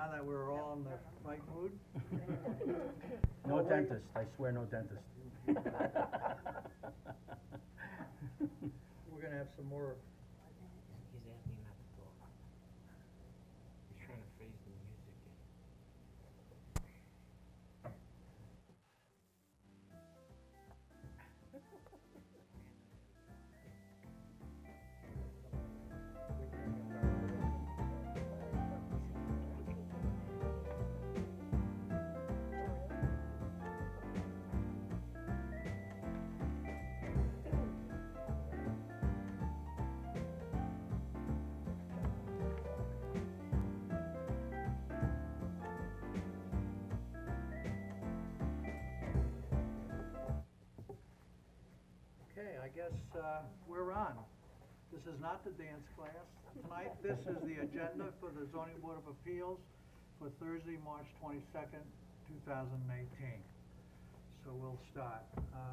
now that we're all in the right mood? No Oh, wait. dentist, I swear no dentist. We're gonna have some more, He's asking not to talk. He's trying to freeze the music. okay, I guess, we're on. This is not the dance class tonight, this is the agenda for the zoning board of appeals for Thursday, March 22nd, 2018. So we'll start.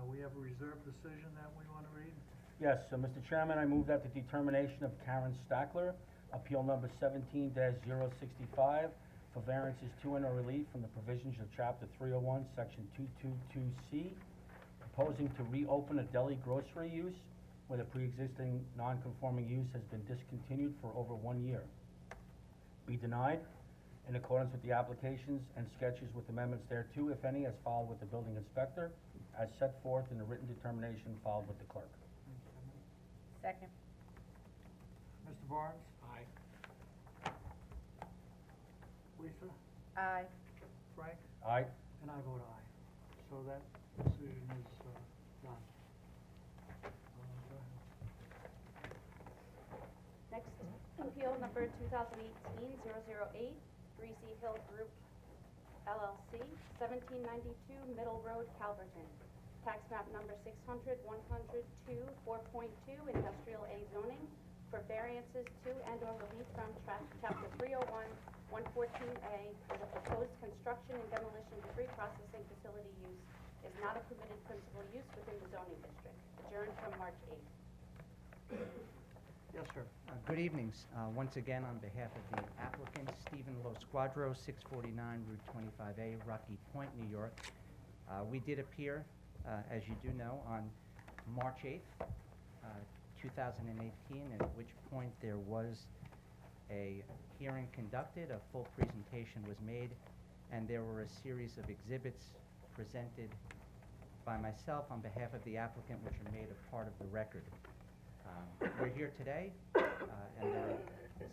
We have a reserved decision that we wanna read? Yes, Mr. Chairman, I move that the determination of Karen Stackler, appeal number 17-065, for variances to and or relief from the provisions of chapter 301, section 222C, proposing to reopen a deli grocery use where the pre-existing non-conforming use has been discontinued for over 1 year. Be denied in accordance with the applications and sketches with amendments thereto, if any, as filed with the building inspector, as set forth in the written determination filed with the clerk. Second. Mr. Barnes? Aye. Lisa? Aye. Frank? Aye. And I vote aye. So that decision is, done. Go ahead. Next, appeal number 2018-008, Greasy Hill Group LLC, 1792 Middle Road, Calverton. Tax map number 600-102, 4.2, industrial A zoning, for variances to and/or relief from chapter 301, 114A, where the proposed construction and demolition debris processing facility use is not a permitted principal use within the zoning district. Adjourned from March 8th. Yes, sir. Good evenings. Once again, on behalf of the applicant, Stephen Lo Squadro, 649 Route 25A, Rocky Point, New York. We did appear, as you do know, on March 8th, 2018, at which point there was a hearing conducted, a full presentation was made, and there were a series of exhibits presented by myself on behalf of the applicant, which are made a part of the record. We're here today, and there are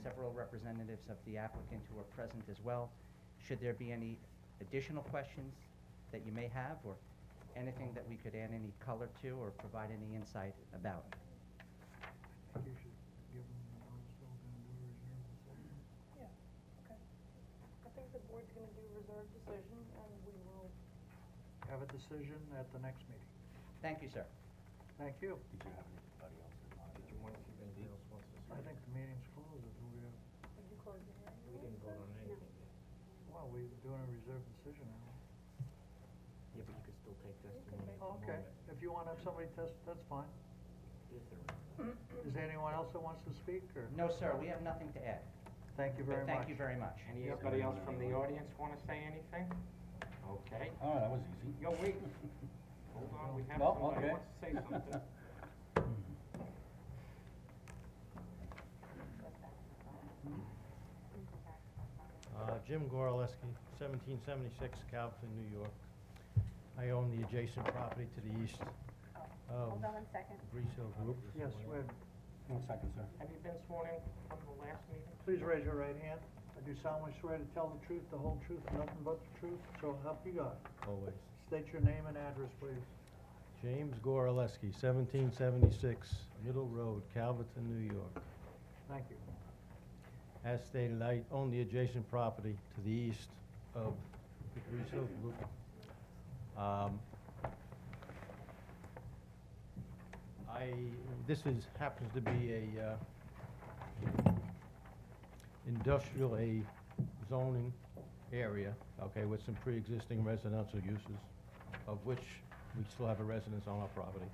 several representatives of the applicant who are present as well. Should there be any additional questions that you may have, or anything that we could add any color to or provide any insight about? I think you should give them the notice that we're gonna do a reserve decision. Yeah, okay. I think the board's gonna do a reserved decision, and we will. Have a decision at the next meeting. Thank you, sir. Thank you. Did you have anybody else in mind? Did you want to see if anybody else wants to I say? think the meeting's closed. If we have, Did you close the hearing? We didn't vote on anything yet. well, we're doing a reserved decision now. Yeah, but you could still take testimony make- at the Oh, okay. moment. If you wanna have somebody test, that's fine. Is there? Is there anyone else that wants to speak, or? No, sir, we have nothing to add. Thank you But very much. thank you very much. Anybody else from the audience want to say anything? Okay. Oh, that was easy. Yo, wait. Hold on, we have No, somebody okay. wants to say something. Jim Goraleski, 1776 Calverton, New York. I own the adjacent property to the east of Hold on 1 second. Breeze Hill Group. Yes, we're, 1 second, sir. Have you been sworn in from the last meeting? please raise your right hand. I do solemnly swear to tell the truth, the whole truth, and nothing but the truth, so help you God. Always. State your name and address, please. James Goraleski, 1776 Middle Road, Calverton, New York. Thank you. As stated, I own the adjacent property to the east of the Breeze Hill Group. This happens to be a industrial A zoning area, okay, with some pre-existing residential uses, of which we still have a residence on our property.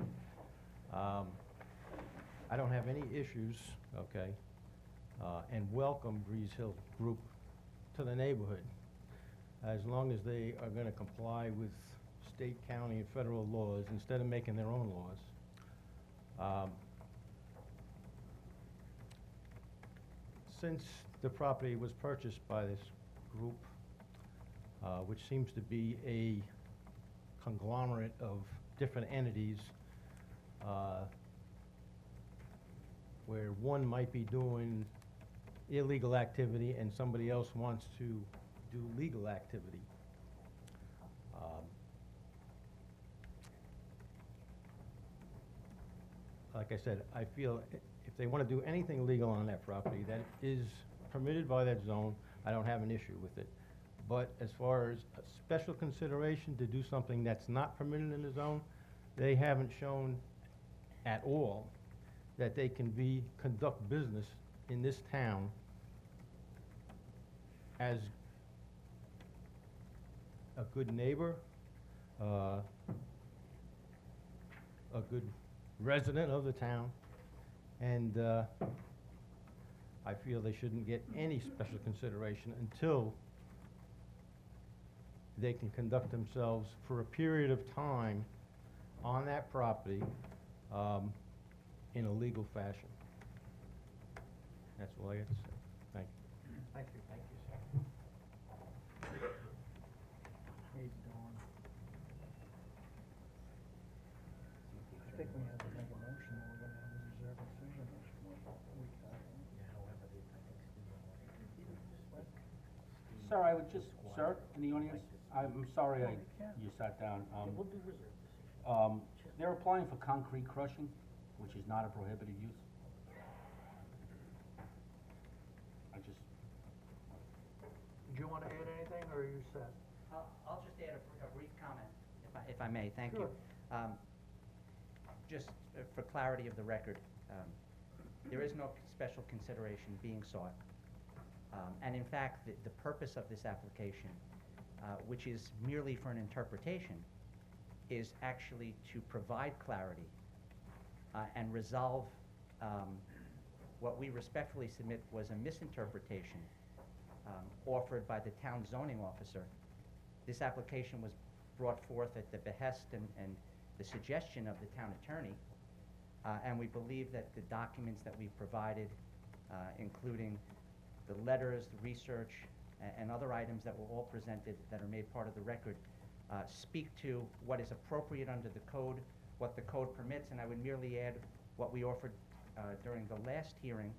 I don't have any issues, okay, and welcome Breeze Hill Group to the neighborhood, as long as they are gonna comply with state, county, and federal laws instead of making their own laws. Since the property was purchased by this group, which seems to be a conglomerate of different entities, where one might be doing illegal activity and somebody else wants to do legal activity. Like I said, I feel if they want to do anything legal on that property that is permitted by that zone, I don't have an issue with it. But as far as a special consideration to do something that's not permitted in the zone, they haven't shown at all that they can conduct business in this town as a good neighbor, a good resident of the town, and I feel they shouldn't get any special consideration until they can conduct themselves for a period of time on that property in a legal fashion. That's all I have to say. Thank you. Thank you. Thank you, sir. Hey, Dawn. I think we have to make a motion that we're gonna have a reserve decision next week. Yeah, however, I think Steve. Sir, I would just, sir, in the audience, I'm sorry No, you can't. you sat down. We'll do reserve decision. They're applying for concrete crushing, which is not a prohibited use. I just, Did you wanna add anything, or are you set? I'll just add a brief comment, if I may, thank you. Sure. Just for clarity of the record, there is no special consideration being sought. And in fact, the purpose of this application, which is merely for an interpretation, is actually to provide clarity and resolve what we respectfully submit was a misinterpretation offered by the town zoning officer. This application was brought forth at the behest and the suggestion of the town attorney, and we believe that the documents that we've provided, including the letters, the research, and other items that were all presented that are made part of the record, speak to what is appropriate under the code, what the code permits, and I would merely add what we offered during the last hearing,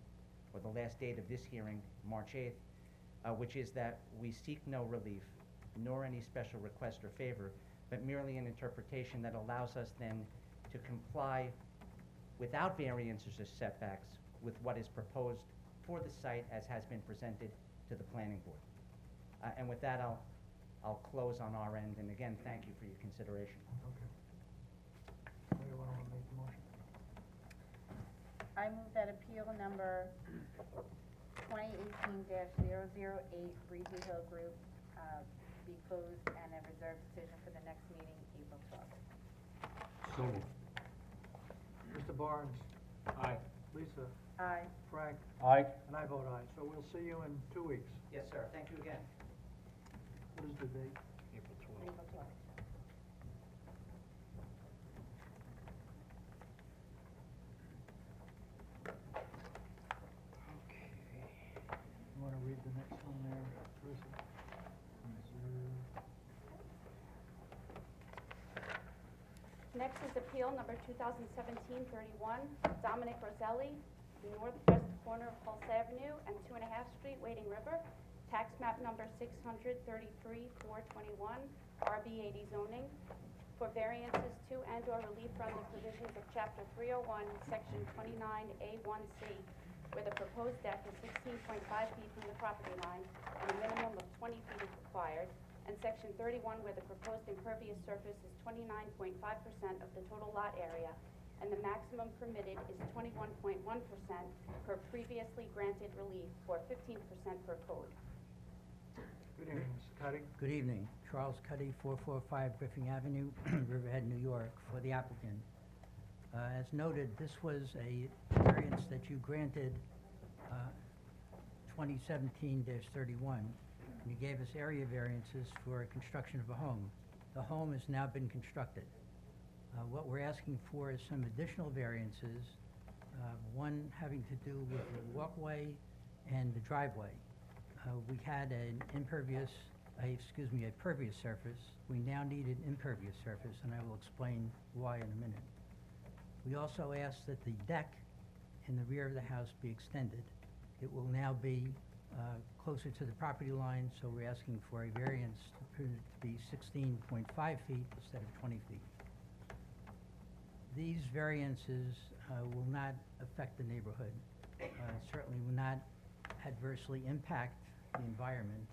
or the last date of this hearing, March 8th, which is that we seek no relief, nor any special request or favor, but merely an interpretation that allows us then to comply without variances or setbacks with what is proposed for the site as has been presented to the planning board. And with that, I'll close on our end, and again, thank you for your consideration. Okay. Where do you wanna make the motion? I move that appeal number 2018-008, Breezy Hill Group, be closed and a reserved decision for the next meeting, April 12th. so moved. Mr. Barnes, Aye. Lisa, Aye. Frank, Aye. and I vote aye, so we'll see you in 2 weeks. Yes, sir, thank you again. What is the date? April 12th. April 12th. You wanna read the next one there, Teresa? Reserve. Next is appeal number 2017-31, Dominic Roselli, northwest corner of Pulse Avenue and 2.5 Street, Wading River, tax map number 633-421, RB80 zoning, for variances to and/or relief from the provisions of Chapter 301, Section 29A1C, where the proposed deck is 16.5 feet from the property line and a minimum of 20 feet is required, and Section 31, where the proposed impervious surface is 29.5% of the total lot area, and the maximum permitted is 21.1% per previously granted relief, or 15% per code. Good evening, Mr. Cuddy. Good evening. Charles Cuddy, 445 Griffin Avenue, Riverhead, New York, for the applicant. As noted, this was a variance that you granted 2017-31, and you gave us area variances for construction of a home. The home has now been constructed. What we're asking for is some additional variances, one having to do with the walkway and the driveway. We had a pervious surface. We now need an impervious surface, and I will explain why in a minute. We also asked that the deck in the rear of the house be extended. It will now be closer to the property line, so we're asking for a variance to put it to be 16.5 feet instead of 20 feet. These variances will not affect the neighborhood, certainly will not adversely impact the environment,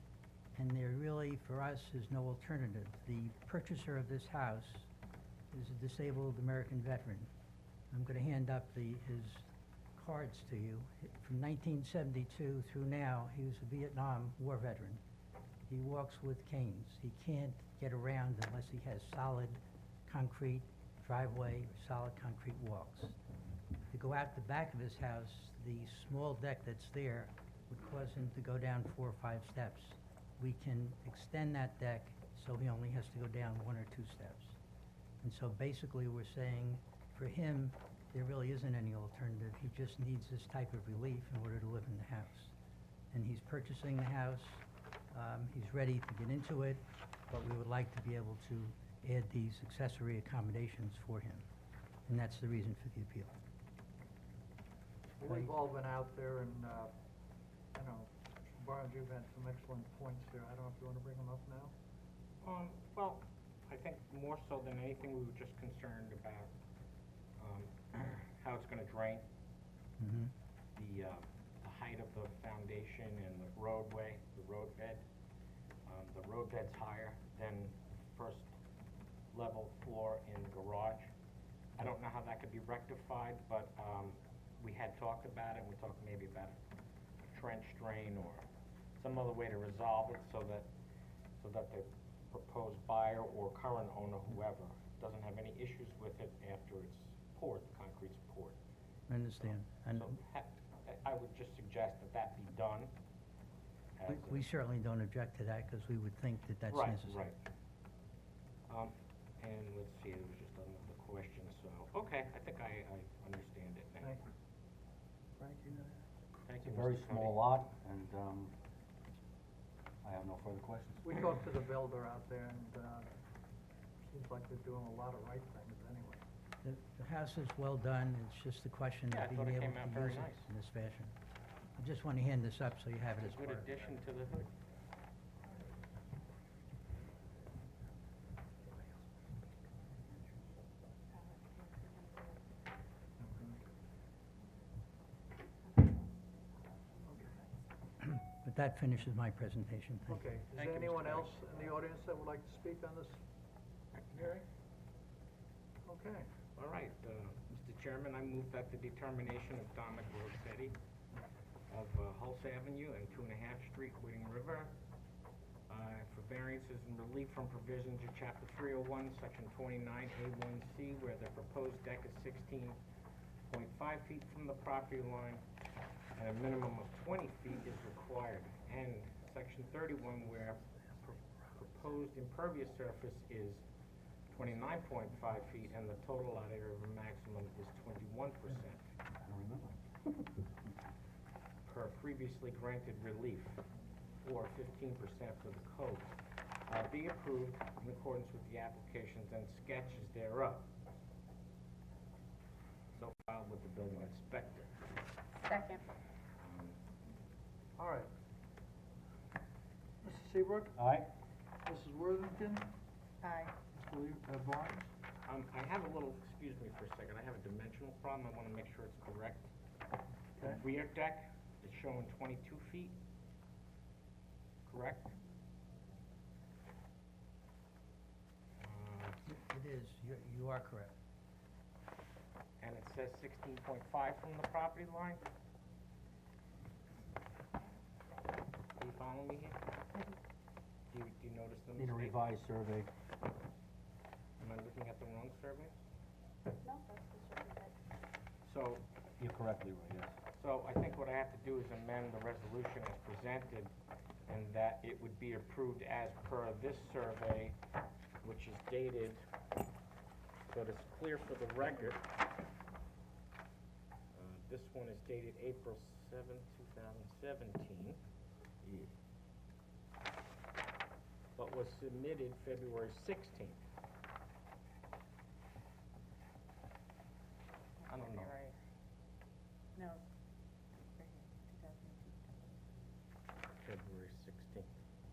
and there really, for us, is no alternative. The purchaser of this house is a disabled American veteran. I'm going to hand up his cards to you. From 1972 through now, he was a Vietnam War veteran. He walks with canes. He can't get around unless he has solid concrete driveway or solid concrete walks. To go out the back of his house, the small deck that's there would cause him to go down 4 or 5 steps. We can extend that deck so he only has to go down 1 or 2 steps. And so basically we're saying for him, there really isn't any alternative. He just needs this type of relief in order to live in the house. And he's purchasing the house. He's ready to get into it, but we would like to be able to add these accessory accommodations for him. And that's the reason for the appeal. We've all been out there and, Barnes, you've had some excellent points there. I don't know if you want to bring them up now? Well, I think more so than anything, we were just concerned about, how it's gonna drain, Mm-hmm. the height of the foundation and the roadway, the road bed. The road bed's higher than first level floor in the garage. I don't know how that could be rectified, but, we had talked about it, we talked maybe about a trench drain or some other way to resolve it so that the proposed buyer or current owner, whoever, doesn't have any issues with it after it's poured, the concrete's poured. I understand. And So I would just suggest that be done. as a- we certainly don't object to that because we would think that that's necessary. Right, right. And let's see, there was just another question, so, okay, I think I understand it now. Thank you. Frank, you know that? Thank It's you, a very Mr. small Cuddy. lot, and, I have no further questions. We talked to the builder out there and, seems like they're doing a lot of right things anyway. The house is well done. It's just a question Yeah, I of thought being it able came out to very use it nice. in this fashion. I just want to hand this up so you have it as It's a part good of it. addition to the hood. But that finishes my presentation. Thank you. Okay, is Thank there you, anyone Mr. else in the audience that would like to speak on this hearing? Okay, All right, Mr. Chairman, I move that the determination of Dominic Rossetti of Hulse Avenue and 2.5 Street, Whiting River, for variances and relief from provisions of Chapter 301, Section 29A1C, where the proposed deck is 16.5 feet from the property line, and a minimum of 20 feet is required, and Section 31, where proposed impervious surface is 29.5 feet, and the total lot area of a maximum is 21%, I don't remember. per previously granted relief, or 15% for the code, be approved in accordance with the applications and sketches thereof. So filed with the building inspector. Second. all right. Mr. Seabrook, Aye? Mrs. Worthington, Aye. Mr. Barnes? I have a little, excuse me for a second, I have a dimensional problem, I wanna make sure it's correct. The Okay. rear deck is showing 22 feet, correct? It is. You are correct. And it says 16.5 from the property line? Do you follow me here? Do you notice the Need a mistake? revised survey. Am I looking at the wrong survey? No, that's the survey. So, You're correct, Leroy, yes. so I think what I have to do is amend the resolution as presented and that it would be approved as per this survey, which is dated, so that it's clear for the record. This one is dated April 7th, 2017. But was submitted February 16th. I don't know. February. No, right here, 2018. February 16th,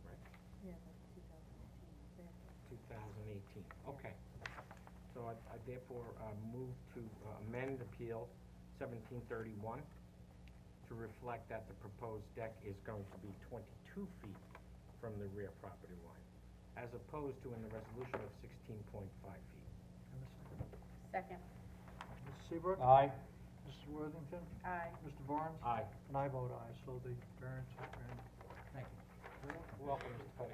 right? Yeah, that's 2018, there. 2018, okay. So I therefore move to amend Appeal 1731 to reflect that the proposed deck is going to be 22 feet from the rear property line, as opposed to in the resolution of 16.5 feet. And a second. Second, Mrs. Seabrook? Aye. Mrs. Worthington? aye. Mr. Barnes? Aye. And I vote aye, so the variance is granted. Thank you. Welcome, Mr. Petty.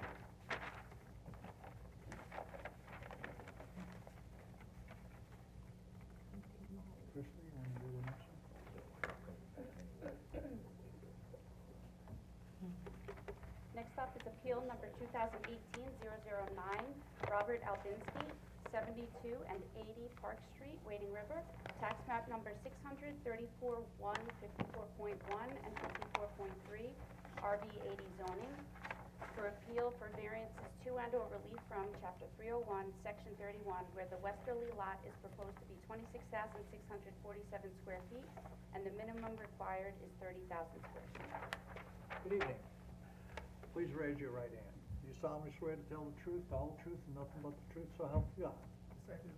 Christie, you wanna do the next one? Next up is appeal number 2018-009, Robert Albinsky, 72 and 80 Park Street, Wading River, tax map number 634-1, 54.1, and 54.3, RB 80 zoning, for appeal for variances to and/or relief from Chapter 301, Section 31, where the westerly lot is proposed to be 26,647 square feet, and the minimum required is 30,000 square feet. Good evening. Please raise your right hand. Do you solemnly swear to tell the truth, the whole truth, and nothing but the truth, so help you God? Second,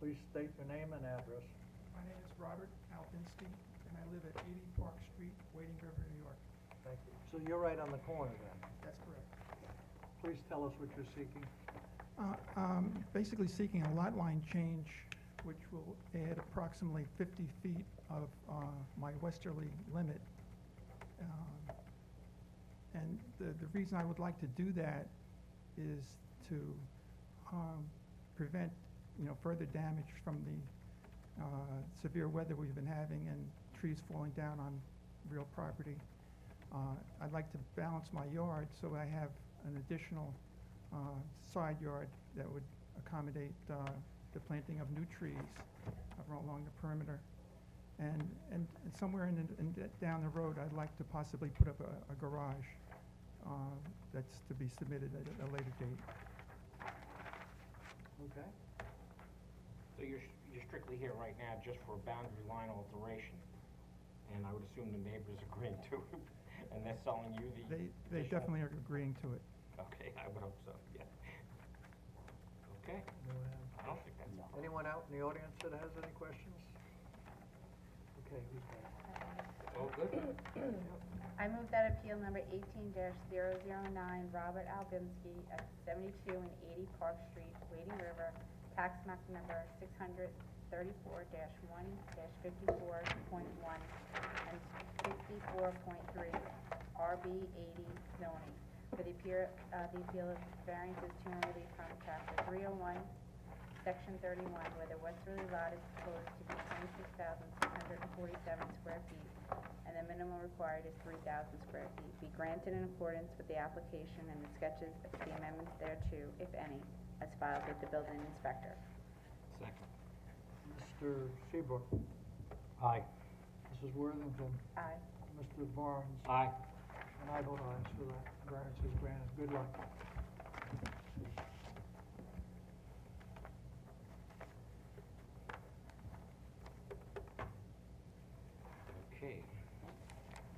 Please state your name and address. my name is Robert Albinsky, and I live at 80 Park Street, Wading River, New York. Thank you. So you're right on the corner then. That's correct. Please tell us what you're seeking. Basically seeking a lot line change, which will add approximately 50 feet of my westerly limit. And the reason I would like to do that is to prevent, further damage from the severe weather we've been having and trees falling down on real property. I'd like to balance my yard so I have an additional side yard that would accommodate the planting of new trees along the perimeter. And somewhere down the road, I'd like to possibly put up a garage that's to be submitted at a later date. Okay? So you're strictly here right now just for a boundary line alteration, and I would assume the neighbors agreeing to it, and they're selling you the... They additional- definitely are agreeing to it. Okay, I would hope so, yeah. Okay, I don't think that's a problem. Anyone out in the audience that has any questions? Okay, who's that? Oh, good. I move that appeal number 18-009, Robert Albinsky at 72 and 80 Park Street, Wading River, tax map number 634-1, -54.1, and 54.3, RB 80 zoning, for the appeal of variances to and relief from Chapter 301, Section 31, where the westerly lot is proposed to be 26,647 square feet, and the minimum required is 3,000 square feet, be granted in accordance with the application and the sketches of the amendments thereto, if any, as filed with the building inspector. Second. Mr. Seabrook? Aye. Mrs. Worthington? Aye. Mr. Barnes? Aye. And I vote aye, so that variance is granted. Good luck. Okay.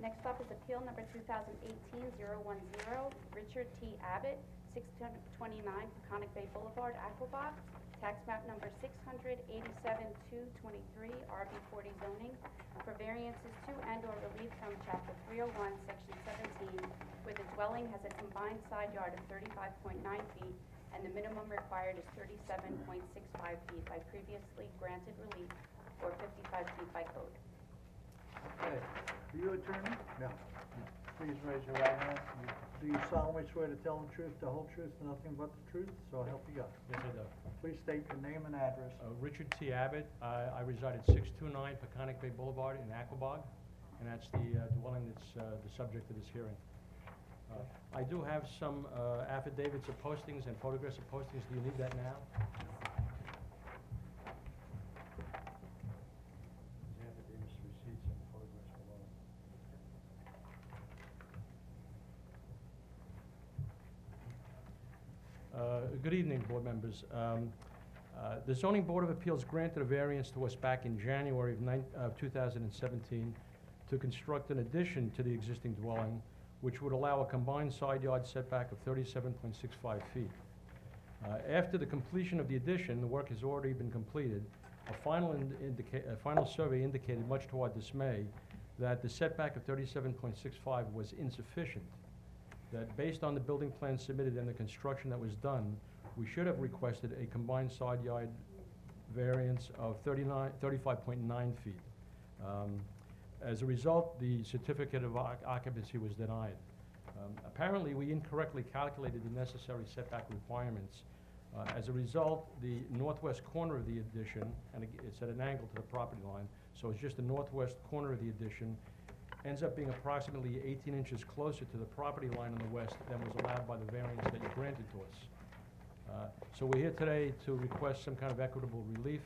Next up is appeal number 2018-010, Richard T. Abbott, 629 Peconic Bay Boulevard, Aquabog, tax map number 687-223, RB 40 zoning, for variances to and/or relief from Chapter 301, Section 17, where the dwelling has a combined side yard of 35.9 feet, and the minimum required is 37.65 feet by previously granted relief, or 55 feet by code. Okay. Are you attorney? No. Please raise your right hand. Do you solemnly swear to tell the truth, the whole truth, and nothing but the truth? So help you God. Yes, I do. Please state your name and address. Richard T. Abbott, I reside at 629 Peconic Bay Boulevard in Aquabog, and that's the dwelling that's the subject of this hearing. I do have some affidavits of postings and photographs of postings. Do you need that now? Affidavits, receipts, and photographs below. Good evening, board members. The Zoning Board of Appeals granted a variance to us back in January of 2017 to construct an addition to the existing dwelling, which would allow a combined side yard setback of 37.65 feet. After the completion of the addition, the work has already been completed. A final survey indicated, much to our dismay, that the setback of 37.65 was insufficient. That based on the building plan submitted and the construction that was done, we should have requested a combined side yard variance of 35.9 feet. As a result, the certificate of occupancy was denied. Apparently, we incorrectly calculated the necessary setback requirements. As a result, the northwest corner of the addition, and it's at an angle to the property line, so it's just the northwest corner of the addition, ends up being approximately 18 inches closer to the property line on the west than was allowed by the variance that you granted to us. So we're here today to request some kind of equitable relief.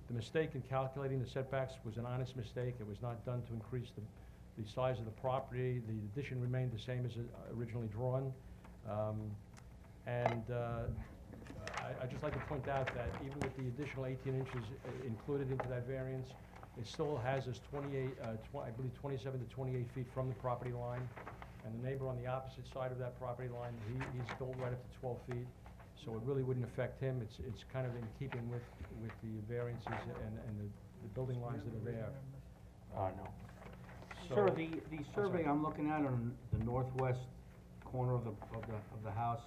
The mistake in calculating the setbacks was an honest mistake. It was not done to increase the size of the property. The addition remained the same as originally drawn. I'd just like to point out that even with the additional 18 inches included into that variance, it still has us 27 to 28 feet from the property line. And the neighbor on the opposite side of that property line, he's still right up to 12 feet. So it really wouldn't affect him. It's kind of in keeping with the variances and the building lines that are there. No. So- Sir, the survey I'm looking at on the northwest corner of the house,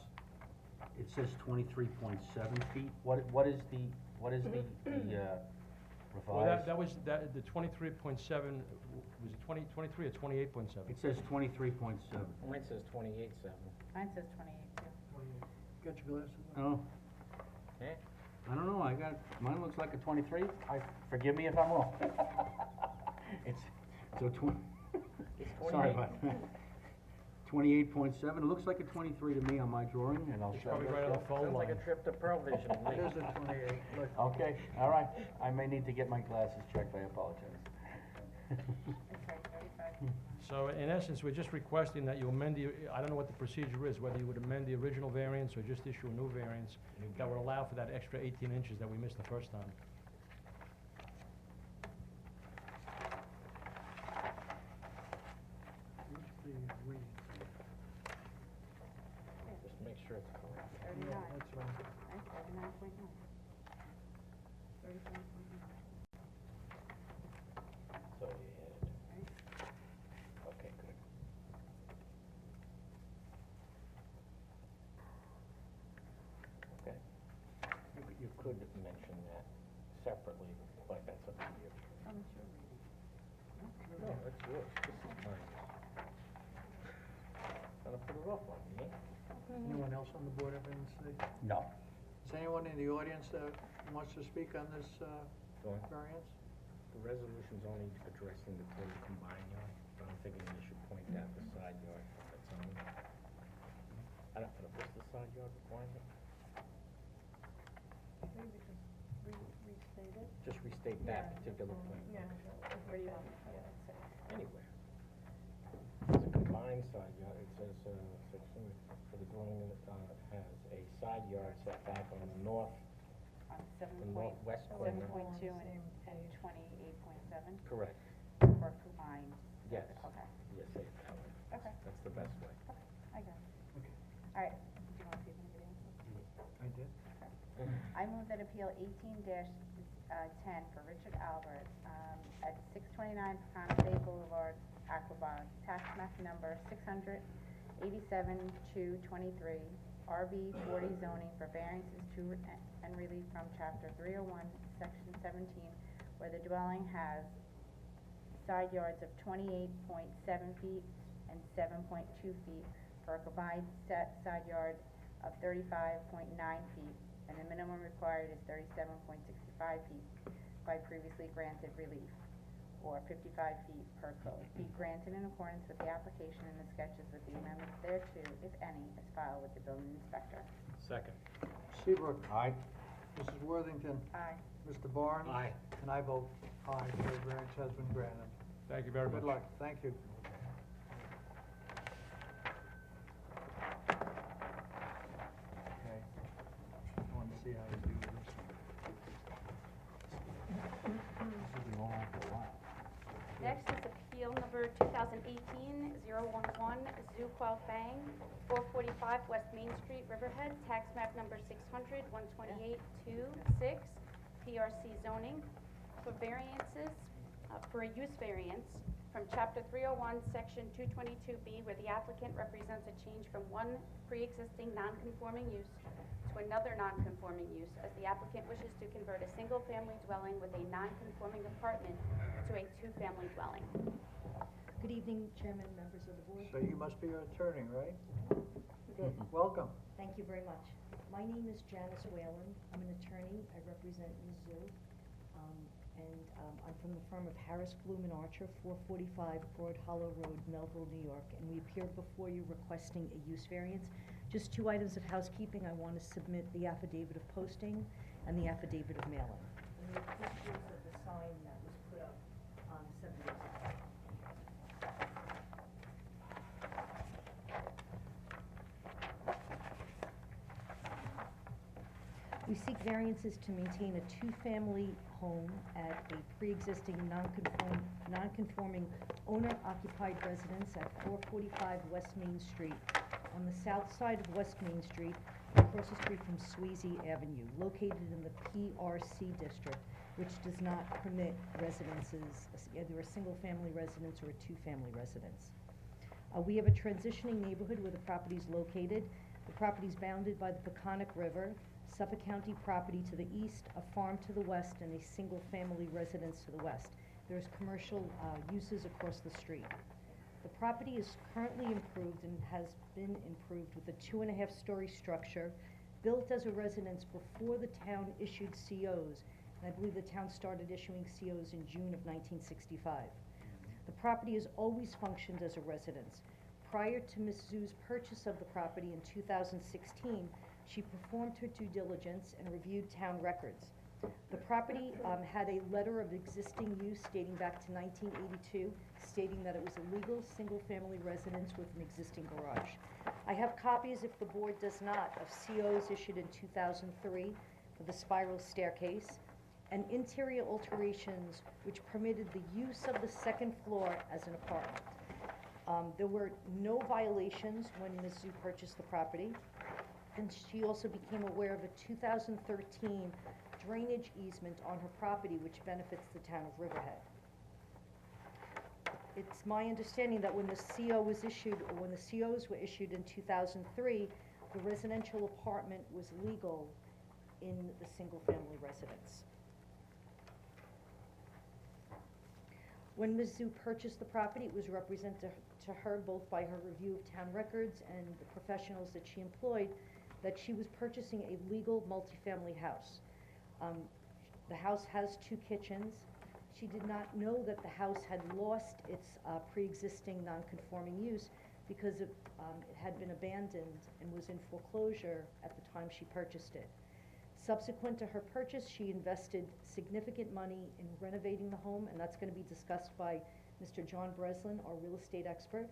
it says 23.7 feet. What is the Well, revised? the 23.7, was it 23 or 28.7? It says 23.7. Mine says 28.7. Mine says 28 too. Get your glasses on. Oh, Eh? I don't know, mine looks like a 23. Forgive me if I'm wrong. It's, so sorry about that. 28.7, it looks like a 23 to me on my drawing, and I'll It's show probably you. right on the phone Sounds like line. a trip to Pearl Vision to me. It is a 28, look. Okay, all right, I may need to get my glasses checked, I apologize. It's right, 35. So in essence, we're just requesting that you amend I don't know what the procedure is, whether you would amend the original variance or just issue a new variance that would allow for that extra 18 inches that we missed the first time. What's the reading? Just make sure it's correct. 39. Yeah, that's right. Right, 39.9. 37.9. So you had it. Okay, good. Okay. You could mention that separately, but that's up to you. I'm sure we do. No, that's yours. This is mine. Gonna put it off on me, eh? Anyone else on the board have anything to say? No. Is anyone in the audience that wants to speak on this Go on. variance? The resolution's only addressing the total combined yard, but I'm thinking you should point out the side yard that's on. I don't, what's the side yard requirement? Maybe just restate it. Just restate that particular point. Yeah, Where do you want me? yeah, that's it. Anywhere. It's a combined side yard, it says, section for the dwelling unit, has a side yard setback on the north, On the 7.2 northwest corner. and 28.7 Correct, for combined? yes, Okay, yes, say it that way, okay, that's the best way. I got it. Okay. All right, do you want to see if anybody else? I did. I move that appeal 18-10 for Richard Albert, at 629 Peconic Bay Boulevard, Aquabog, tax map number 687-223, RB 40 zoning for variances to and relief from chapter 301, section 17, where the dwelling has side yards of 28.7 feet and 7.2 feet for a combined side yard of 35.9 feet, and the minimum required is 37.65 feet by previously granted relief. or 55 feet per code, be granted in accordance with the application and the sketches with the amendments thereto, if any, as filed with the building inspector. Second. Seabrook. Aye. Mrs. Worthington. Aye. Mr. Barnes. Aye. And I vote aye, the variance has been granted. Thank you very much. Good luck, thank you. Okay, I want to see how you do this. This has been going on for a while. Next is appeal number 2018-011, Zoo Qual Bang, 445 West Main Street, Riverhead, tax map number 600, 128-26, PRC zoning, for variances, for a use variance from chapter 301, section 222B, where the applicant represents a change from one pre-existing non-conforming use to another non-conforming use, as the applicant wishes to convert a single-family dwelling with a non-conforming apartment to a two-family dwelling. Good evening, Chairman, members of the board. So you must be an attorney, right? Good, welcome. Thank you very much. My name is Janice Whalen. I'm an attorney. I represent Ms. Zhu. I'm from the firm of Harris, Bloom and Archer, 445 Broad Hollow Road, Melville, New York. And we appeared before you requesting a use variance. Just 2 items of housekeeping. I want to submit the affidavit of posting and the affidavit of mailing. And the pictures of the sign that was put up 7 years ago. We seek variances to maintain a two-family home at a pre-existing non-conforming owner-occupied residence at 445 West Main Street, on the south side of West Main Street, across the street from Sweezy Avenue, located in the PRC district, which does not permit residences, either a single-family residence or a two-family residence. We have a transitioning neighborhood where the property is located. The property is bounded by the Peconic River, Suffolk County property to the east, a farm to the west, and a single-family residence to the west. There's commercial uses across the street. The property is currently improved and has been improved with a 2.5-story structure built as a residence before the town issued COs, and I believe the town started issuing COs in June of 1965. The property has always functioned as a residence. Prior to Ms. Zhu's purchase of the property in 2016, she performed her due diligence and reviewed town records. The property had a letter of existing use dating back to 1982, stating that it was a legal single-family residence with an existing garage. I have copies, if the board does not, of COs issued in 2003 for the spiral staircase, and interior alterations which permitted the use of the second floor as an apartment. There were no violations when Ms. Zhu purchased the property, and she also became aware of a 2013 drainage easement on her property which benefits the town of Riverhead. It's my understanding that when the CO was issued, or when the COs were issued in 2003, the residential apartment was legal in the single-family residence. When Ms. Zhu purchased the property, it was represented to her both by her review of town records and the professionals that she employed that she was purchasing a legal multifamily house. The house has 2 kitchens. She did not know that the house had lost its pre-existing non-conforming use because it had been abandoned and was in foreclosure at the time she purchased it. Subsequent to her purchase, she invested significant money in renovating the home, and that's going to be discussed by Mr. John Breslin, our real estate expert.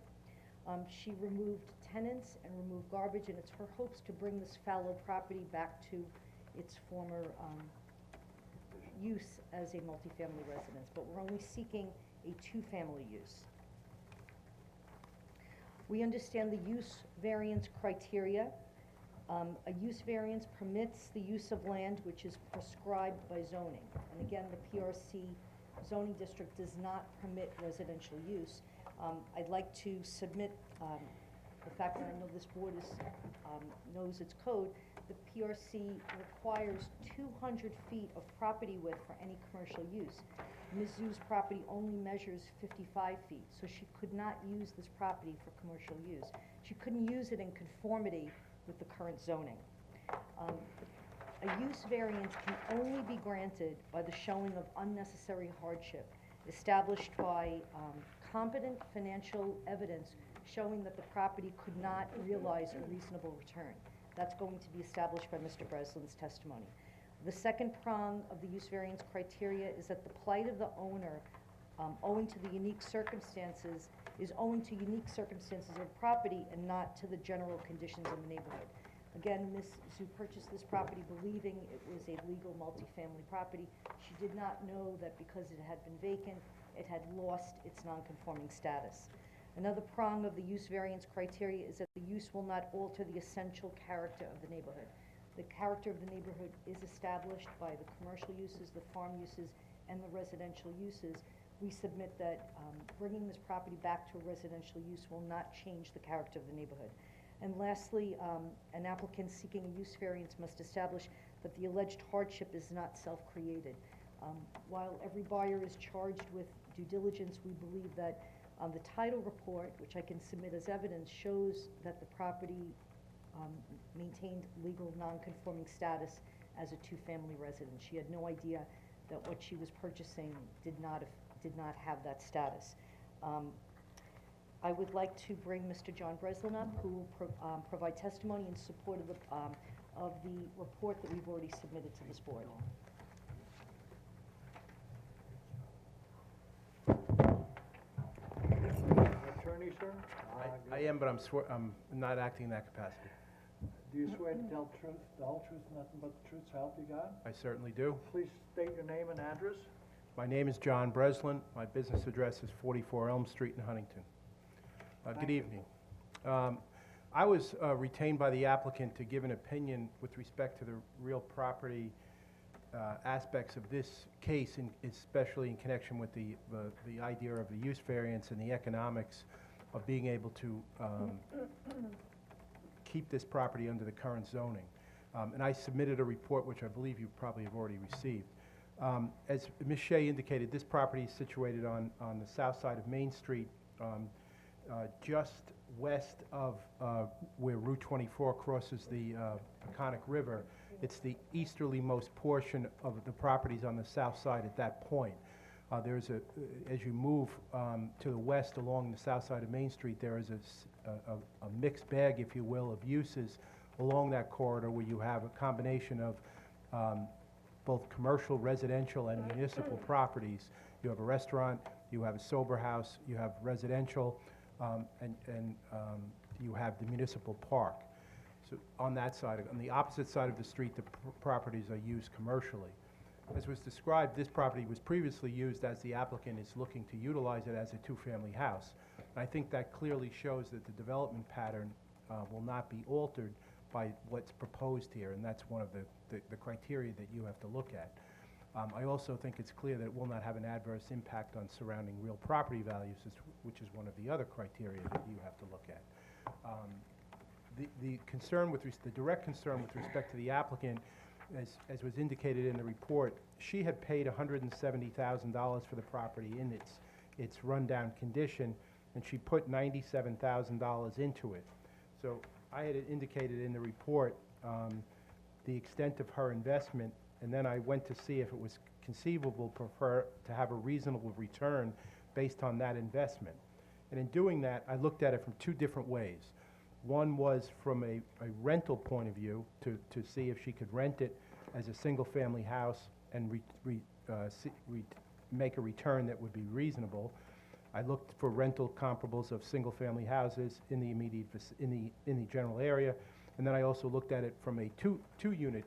She removed tenants and removed garbage, and it's her hopes to bring this fallow property back to its former use as a multifamily residence, but we're only seeking a 2-family use. We understand the use variance criteria. A use variance permits the use of land which is prescribed by zoning. And again, the PRC zoning district does not permit residential use. I'd like to submit the fact that I know this board knows its code. The PRC requires 200 feet of property width for any commercial use. Ms. Zhu's property only measures 55 feet, so she could not use this property for commercial use. She couldn't use it in conformity with the current zoning. A use variance can only be granted by the showing of unnecessary hardship. established by competent financial evidence showing that the property could not realize a reasonable return. That's going to be established by Mr. Breslin's testimony. The second prong of the use variance criteria is that the plight of the owner, owing to the unique circumstances, is owing to unique circumstances of the property and not to the general conditions in the neighborhood. Again, Ms. Zhu purchased this property believing it was a legal multifamily property. She did not know that because it had been vacant, it had lost its nonconforming status. Another prong of the use variance criteria is that the use will not alter the essential character of the neighborhood. The character of the neighborhood is established by the commercial uses, the farm uses, and the residential uses. We submit that bringing this property back to a residential use will not change the character of the neighborhood. And lastly, an applicant seeking a use variance must establish that the alleged hardship is not self-created. While every buyer is charged with due diligence, we believe that the title report, which I can submit as evidence, shows that the property maintained legal non-conforming status as a two-family residence. She had no idea that what she was purchasing did not have that status. I would like to bring Mr. John Breslin up, who will provide testimony in support of the report that we've already submitted to this board. Attorney, sir? I am, but I'm not acting in that capacity. Do you swear to tell the truth, the whole truth, and nothing but the truth, so help you God? I certainly do. Please state your name and address. My name is John Breslin. My business address is 44 Elm Street in Huntington. Good evening. I was retained by the applicant to give an opinion with respect to the real property aspects of this case, especially in connection with the idea of the use variance and the economics of being able to keep this property under the current zoning. And I submitted a report, which I believe you probably have already received. As Ms. Shea indicated, this property is situated on the south side of Main Street, just west of where Route 24 crosses the Peconic River. It's the easterlymost portion of the properties on the south side at that point. There's as you move to the west along the south side of Main Street, there is a mixed bag, if you will, of uses along that corridor where you have a combination of both commercial, residential, and municipal properties. You have a restaurant, you have a sober house, you have residential, and you have the municipal park. So on that side, on the opposite side of the street, the properties are used commercially. As was described, this property was previously used as the applicant is looking to utilize it as a two-family house. And I think that clearly shows that the development pattern will not be altered by what's proposed here, and that's one of the criteria that you have to look at. I also think it's clear that it will not have an adverse impact on surrounding real property values, which is one of the other criteria that you have to look at. The concern with the direct concern with respect to the applicant, as was indicated in the report, she had paid $170,000 for the property in its rundown condition, and she put $97,000 into it. So I had indicated in the report the extent of her investment, and then I went to see if it was conceivable for her to have a reasonable return based on that investment. And in doing that, I looked at it from two different ways. One was from a rental point of view, to see if she could rent it as a single-family house and make a return that would be reasonable. I looked for rental comparables of single-family houses in the immediate in the general area, and then I also looked at it from a two-unit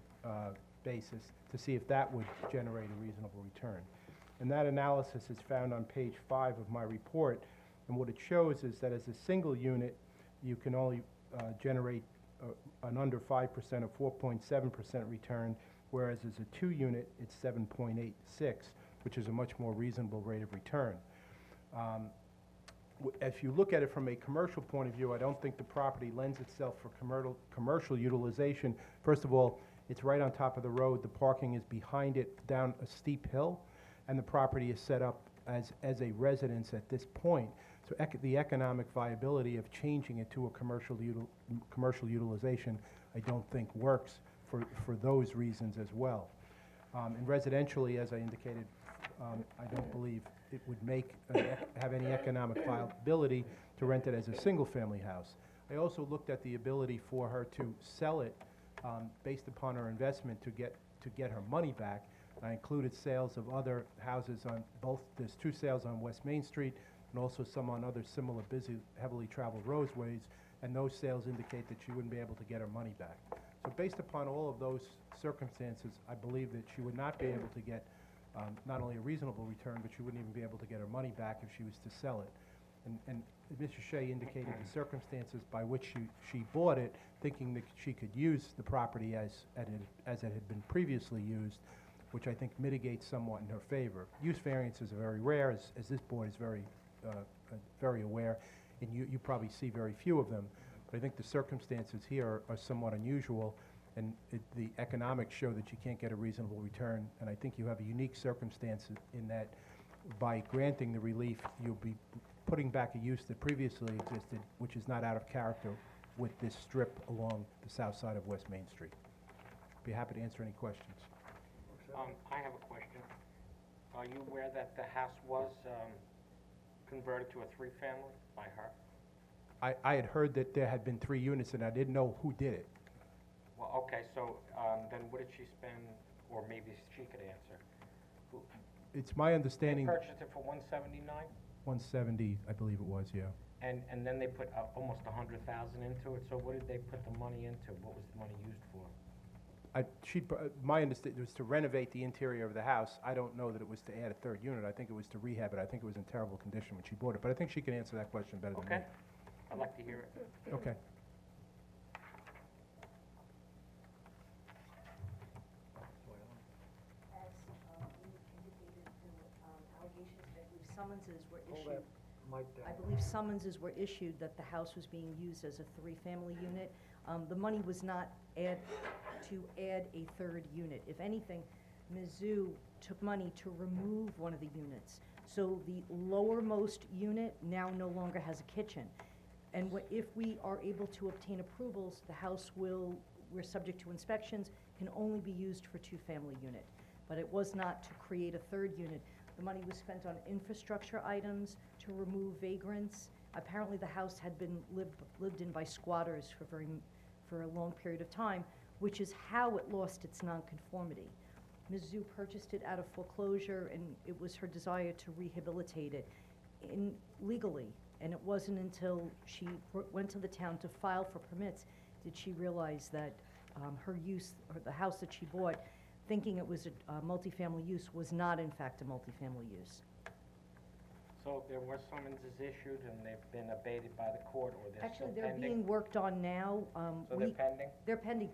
basis to see if that would generate a reasonable return. And that analysis is found on page 5 of my report, and what it shows is that as a single unit, you can only generate an under 5% or 4.7% return, whereas as a two-unit, it's 7.86, which is a much more reasonable rate of return. If you look at it from a commercial point of view, I don't think the property lends itself for commercial utilization. First of all, it's right on top of the road. The parking is behind it down a steep hill, and the property is set up as a residence at this point. So the economic viability of changing it to a commercial utilization, I don't think works for those reasons as well. And residentially, as I indicated, I don't believe it would make, have any economic viability to rent it as a single-family house. I also looked at the ability for her to sell it based upon her investment to get her money back. I included sales of other houses on both, there's 2 sales on West Main Street and also some on other similar busy, heavily traveled roadways, and those sales indicate that she wouldn't be able to get her money back. So based upon all of those circumstances, I believe that she would not be able to get not only a reasonable return, but she wouldn't even be able to get her money back if she was to sell it. And Mr. Shea indicated the circumstances by which she bought it, thinking that she could use the property as it had been previously used, which I think mitigates somewhat in her favor. Use variances are very rare, as this board is very aware, and you probably see very few of them. But I think the circumstances here are somewhat unusual, and the economics show that you can't get a reasonable return. And I think you have a unique circumstance in that by granting the relief, you'll be putting back a use that previously existed, which is not out of character with this strip along the south side of West Main Street. Be happy to answer any questions. I have a question. Are you aware that the house was converted to a 3-family by her? I had heard that there had been 3 units, and I didn't know who did it. Well, okay, so then what did she spend, or maybe she could answer? It's my They understanding, purchased it for $179, 170, I believe it was, yeah. and then they put almost $100,000 into it, so what did they put the money into? What was the money used for? My understanding was to renovate the interior of the house. I don't know that it was to add a 3rd unit. I think it was to rehab it. I think it was in terrible condition when she bought it, but I think she can answer that question better than me. Okay, I'd like to hear it. Okay. As you indicated, the allegations, I believe summonses were Hold issued. that mic down. I believe summonses were issued that the house was being used as a 3-family unit. The money was not to add a 3rd unit. If anything, Mizzou took money to remove one of the units. So the lowermost unit now no longer has a kitchen. And if we are able to obtain approvals, the house we're subject to inspections, can only be used for 2-family unit. But it was not to create a 3rd unit. The money was spent on infrastructure items, to remove vagrants. Apparently, the house had been lived in by squatters for a long period of time, which is how it lost its nonconformity. Ms. Zhu purchased it out of foreclosure, and it was her desire to rehabilitate it legally. And it wasn't until she went to the town to file for permits did she realize that her use, or the house that she bought, thinking it was a multifamily use, was not in fact a multifamily use. So there were summonses issued and they've been abated by the court, or they're still Actually, pending? they're being worked on now. So they're pending? They're pending.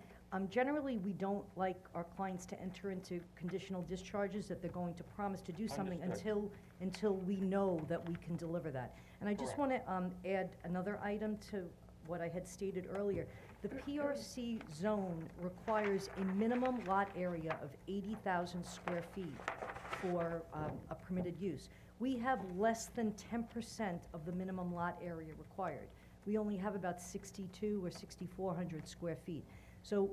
Generally, we don't like our clients to enter into conditional discharges that they're going to promise to do something Understood. until we know that we can deliver that. And I just want Correct. to add another item to what I had stated earlier. The PRC zone requires a minimum lot area of 80,000 square feet for a permitted use. We have less than 10% of the minimum lot area required. We only have about 62 or 6,400 square feet. So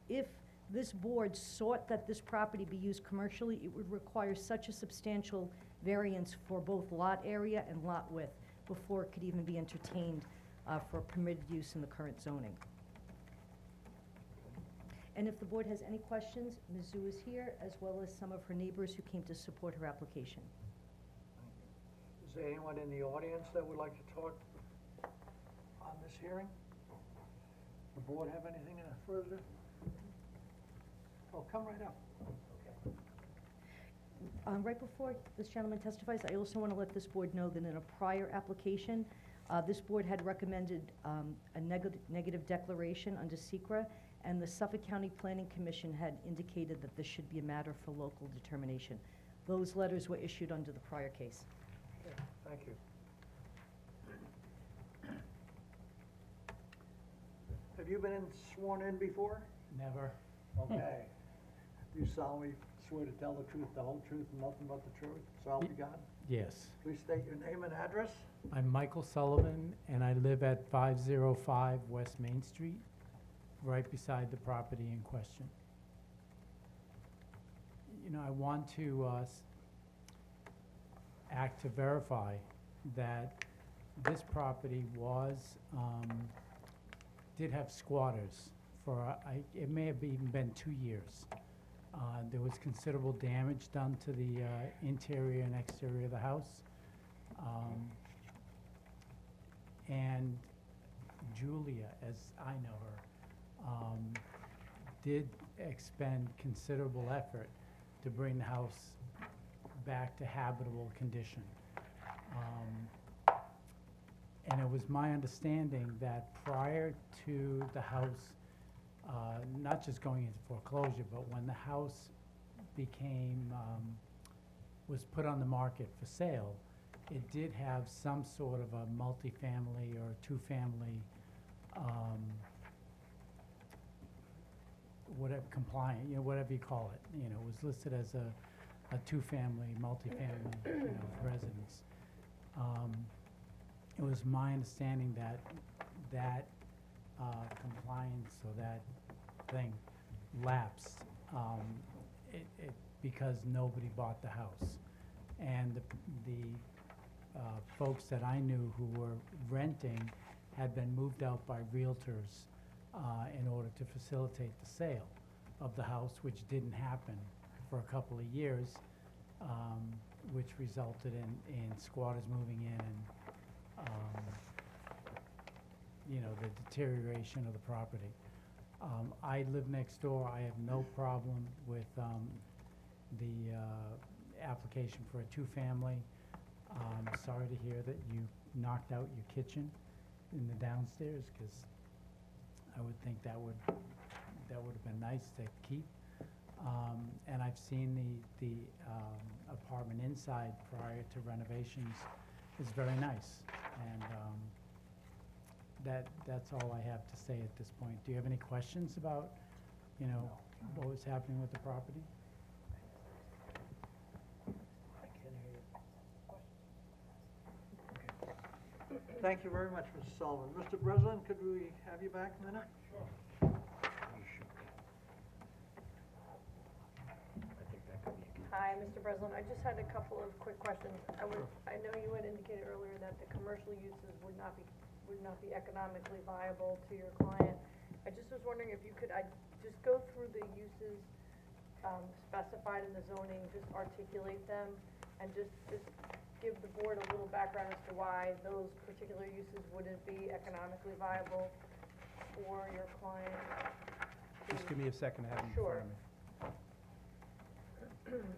if this board sought that this property be used commercially, it would require such a substantial variance for both lot area and lot width before it could even be entertained for permitted use in the current zoning. And if the board has any questions, Ms. Zhu is here, as well as some of her neighbors who came to support her application. Is there anyone in the audience that would like to talk on this hearing? The board have anything further? Oh, come right up. Right before this gentleman testifies, I also want to let this board know that in a prior application, this board had recommended a negative declaration under SECRA, and the Suffolk County Planning Commission had indicated that this should be a matter for local determination. Those letters were issued under the prior case. Okay, thank you. Have you been sworn in before? Never. Okay. Do you solemnly swear to tell the truth, the whole truth, and nothing but the truth? So help you God? Yes. Please state your name and address. I'm Michael Sullivan, and I live at 505 West Main Street, right beside the property in question. You know, I want to act to verify that this property was, did have squatters for, it may have even been 2 years. There was considerable damage done to the interior and exterior of the house. And Julia, as I know her, did expend considerable effort to bring the house back to habitable condition. And it was my understanding that prior to the house, not just going into foreclosure, but when the house became, was put on the market for sale, it did have some sort of a multifamily or two-family, whatever, compliant, you know, whatever you call it. You know, it was listed as a two-family, multifamily, you know, residence. It was my understanding that that compliance or that thing lapsed, because nobody bought the house. And the folks that I knew who were renting had been moved out by realtors in order to facilitate the sale of the house, which didn't happen for a couple of years, which resulted in squatters moving in and you know, the deterioration of the property. I live next door. I have no problem with the application for a two-family. Sorry to hear that you knocked out your kitchen in the downstairs, because I would think that would have been nice to keep. And I've seen the apartment inside prior to renovations is very nice. And that's all I have to say at this point. Do you have any questions about, you know, what was happening with the property? Thank you very much, Mr. Sullivan. Mr. Breslin, could we have you back a minute? Hi, Mr. Breslin. I just had a couple of quick questions. I know you had indicated earlier that the commercial uses would not be economically viable to your client. I just was wondering if you could, just go through the uses specified in the zoning, just articulate them, and just give the board a little background as to why those particular uses wouldn't be economically viable for your client. Just give me a second to have them in Sure. front of me.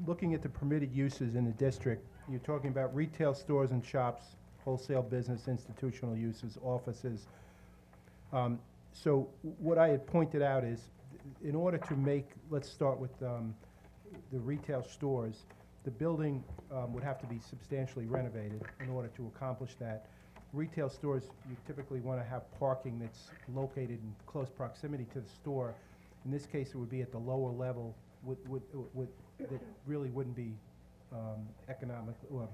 Looking at the permitted uses in the district, you're talking about retail stores and shops, wholesale business, institutional uses, offices. So what I had pointed out is, in order to make, let's start with the retail stores, the building would have to be substantially renovated in order to accomplish that. Retail stores, you typically want to have parking that's located in close proximity to the store. In this case, it would be at the lower level, that really wouldn't be economic, well,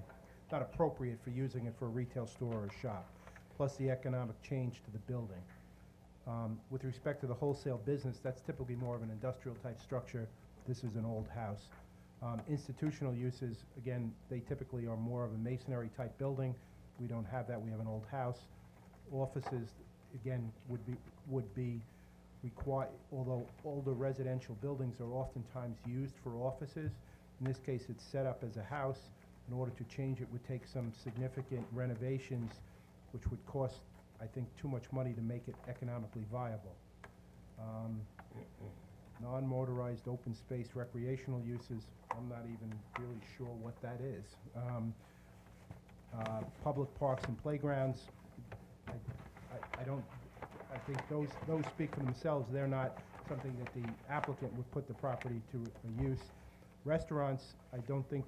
not appropriate for using it for a retail store or a shop, plus the economic change to the building. With respect to the wholesale business, that's typically more of an industrial type structure. This is an old house. Institutional uses, again, they typically are more of a masonry type building. We don't have that, we have an old house. Offices, again, would be required, although older residential buildings are oftentimes used for offices. In this case, it's set up as a house. In order to change it would take some significant renovations, which would cost, I think, too much money to make it economically viable. Non-motorized open space recreational uses, I'm not even really sure what that is. Public parks and playgrounds, I think those speak for themselves. They're not something that the applicant would put the property to a use. Restaurants, I don't think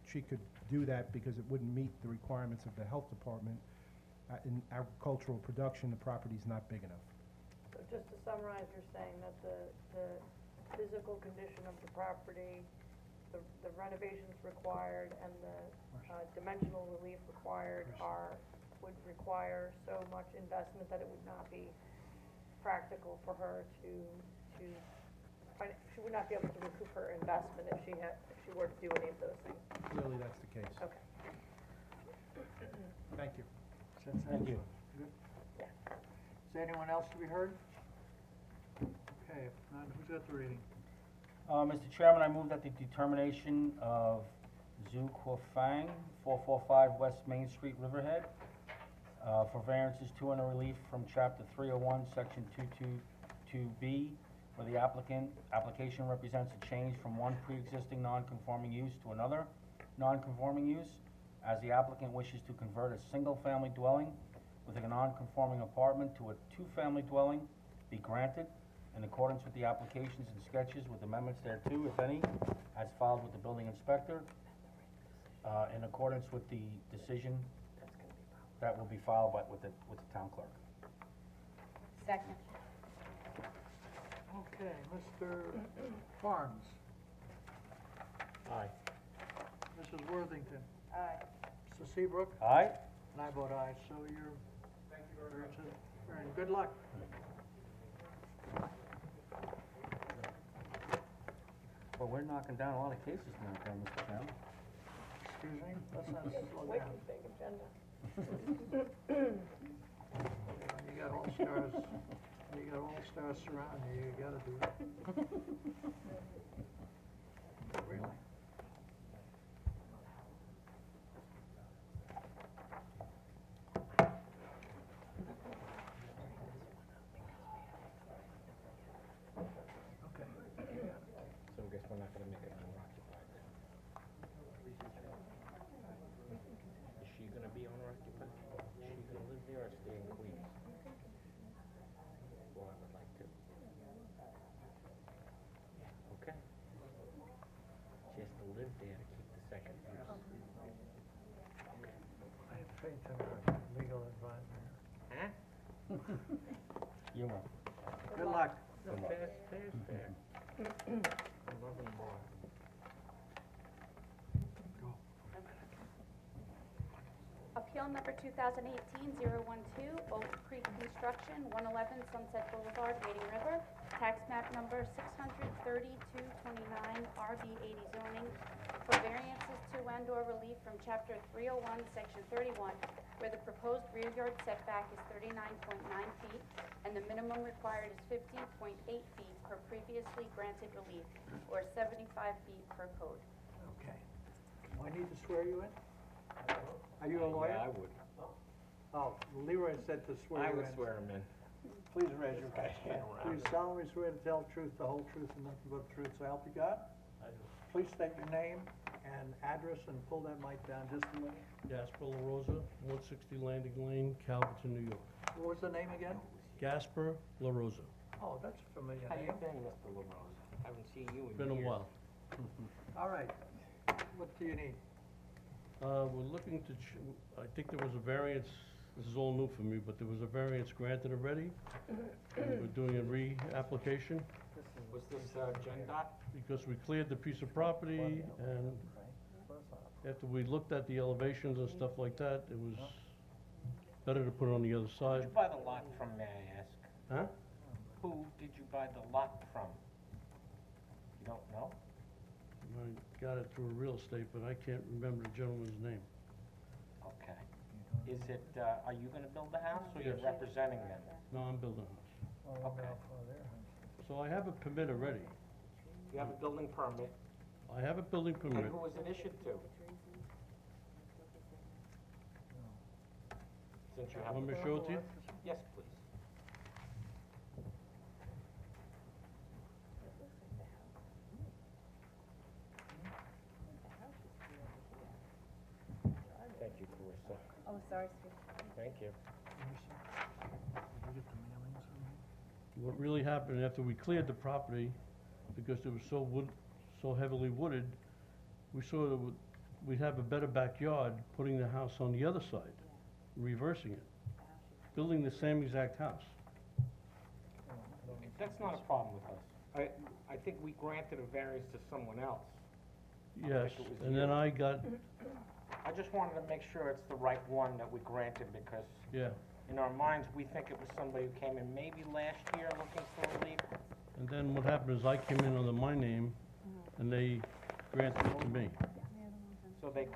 she could do that because it wouldn't meet the requirements of the health department. In agricultural production, the property's not big enough. So just to summarize, you're saying that the physical condition of the property, the renovations required, and the dimensional relief required are would require so much investment that it would not be practical for her to, she would not be able to recoup her investment if she were to do any of those things. Clearly, that's the case. Okay. Thank you. Thank you. Good? Is there anyone else to be heard? Okay, if not, who's got the reading? Mr. Chairman, I move that the determination of Zhu Kuofang, 445 West Main Street, Riverhead, for variances to and relief from Chapter 301, Section 222B, where the application represents a change from one pre-existing non-conforming use to another non-conforming use, as the applicant wishes to convert a single-family dwelling with a non-conforming apartment to a two-family dwelling, be granted in accordance with the applications and sketches with amendments thereto, if any, as filed with the building inspector, in accordance with the decision that will be filed with the town clerk. Second. Okay, Mr. Barnes, Aye. Mrs. Worthington, Aye. Mr. Seabrook, Aye? and I vote aye, so you're, good luck. Well, we're knocking down a lot of cases now, Mr. Chairman. Excuse me, let's not slow Wicked down. big agenda. You got all-stars surrounding you, you gotta do it. Really? Okay. So I guess we're not gonna make it owner occupied then? Is she gonna be owner occupied? Is she gonna live there or stay in Queens? Well, I would like to. Okay. She has to live there to keep the second use. I have faith in our legal advisor. Huh? You will. Good luck. No, fair, fair's fair. I love them more. Appeal number 2018-012, Oak Creek Construction, 111 Sunset Boulevard, Wading River. Tax map number 63229, RB80 zoning, for variances to and/or relief from Chapter 301, Section 31, where the proposed rear yard setback is 39.9 feet, and the minimum required is 15.8 feet per previously granted relief, or 75 feet per code. Okay. Do I need to swear you in? Are you a lawyer? Yeah, I would. Oh, Leroy said to swear I you in. would swear him in. Please raise your right hand. Around Do you it. solemnly swear to tell the truth, the whole truth, and nothing but the truth, so help you God? I do. Please state your name and address and pull that mic down just a little. Gasper LaRosa, 160 Landing Lane, Calverton, New York. What was the name again? Gasper LaRosa. Oh, that's a familiar How you name. been, Mr. LaRose? Haven't seen you in years. Been a while. All right. What do you need? We're looking to, I think there was a variance, this is all new for me, but there was a variance granted already. We're doing a re-application Was this, Gen Dot? because we cleared the piece of property, and after we looked at the elevations and stuff like that, it was better to put it on the other Who side. did you buy the lot from, may I ask? Huh? Who did you buy the lot from? You don't know? I got it through real estate, but I can't remember the gentleman's name. Okay. Is it, are you gonna build the house, or you're Yes. representing them? No, I'm building a house. Okay. So I have a permit already. You have a building permit, I have a building and permit. who was it issued to? Since you have. Want me to show it to you? Yes, please. Thank you, Carissa. Oh, sorry, Thank you. What really happened after we cleared the property, because it was so heavily wooded, we saw that we'd have a better backyard putting the house on the other side, reversing it, building the same exact house. That's not a problem with us. I think we granted a variance to someone else. Yes, it was and then you. I got I just wanted to make sure it's the right one that we granted, because Yeah, in our minds, we think it was somebody who came in maybe last year looking for relief. and then what happened is I came in under my name, and they granted it to me. So they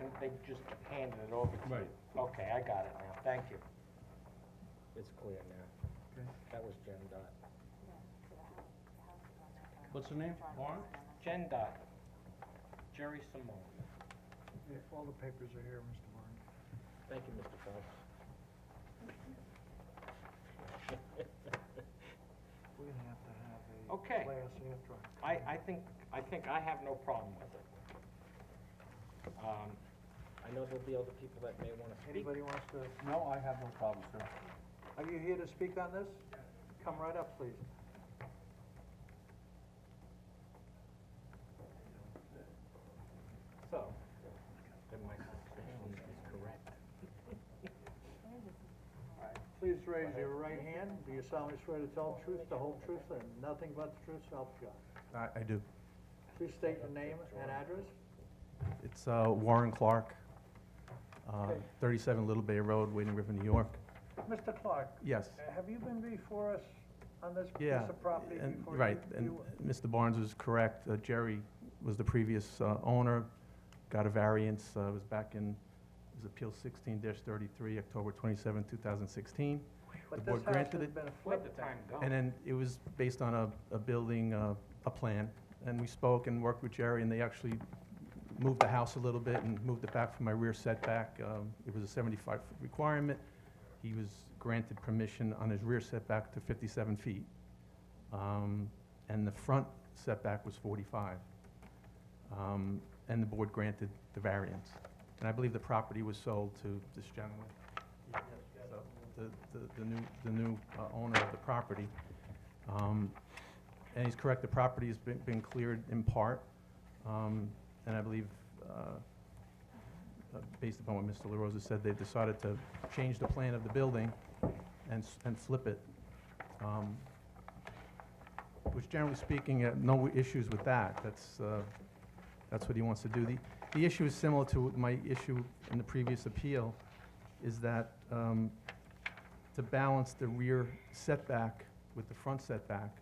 just handed it over to you? Right. Okay, I got it now, thank you. It's clear now. Okay. That was Jen Dot. What's the name? Warren? Jen Dot. Jerry Simone. Yeah, all the papers are here, Mr. Barnes. Thank you, Mr. Phelps. We're gonna have to have a Okay. class after. I think I have no problem with it. I know there'll be other people that may wanna speak. Anybody wants to, No, I have no problem, sir. are you here to speak on this? Come right up, please. So, then my suspicion is correct. Please raise your right hand. Do you solemnly swear to tell the truth, the whole truth, and nothing but the truth, so help you God? I do. Please state your name and address. It's Warren Clark, Okay. 37 Little Bay Road, Wading River, New York. Mr. Clark, Yes. have you been before us on this piece Yeah, of property and, before? right, and Mr. Barnes was correct. Jerry was the previous owner, got a variance, it was back in, it was Appeal 16-33, October 27, 2016. But the this board house granted has it. been Let flipped. the time go. And then it was based on a building, a plan, and we spoke and worked with Jerry, and they actually moved the house a little bit and moved it back from my rear setback. It was a 75-foot requirement. He was granted permission on his rear setback to 57 feet. And the front setback was 45. And the board granted the variance. And I believe the property was sold to this gentleman. So, the new owner of the property. And he's correct, the property has been cleared in part. And I believe, based upon what Mr. LaRosa said, they've decided to change the plan of the building and flip it. Which generally speaking, no issues with that. That's what he wants to do. The issue is similar to my issue in the previous appeal, is that to balance the rear setback with the front setback,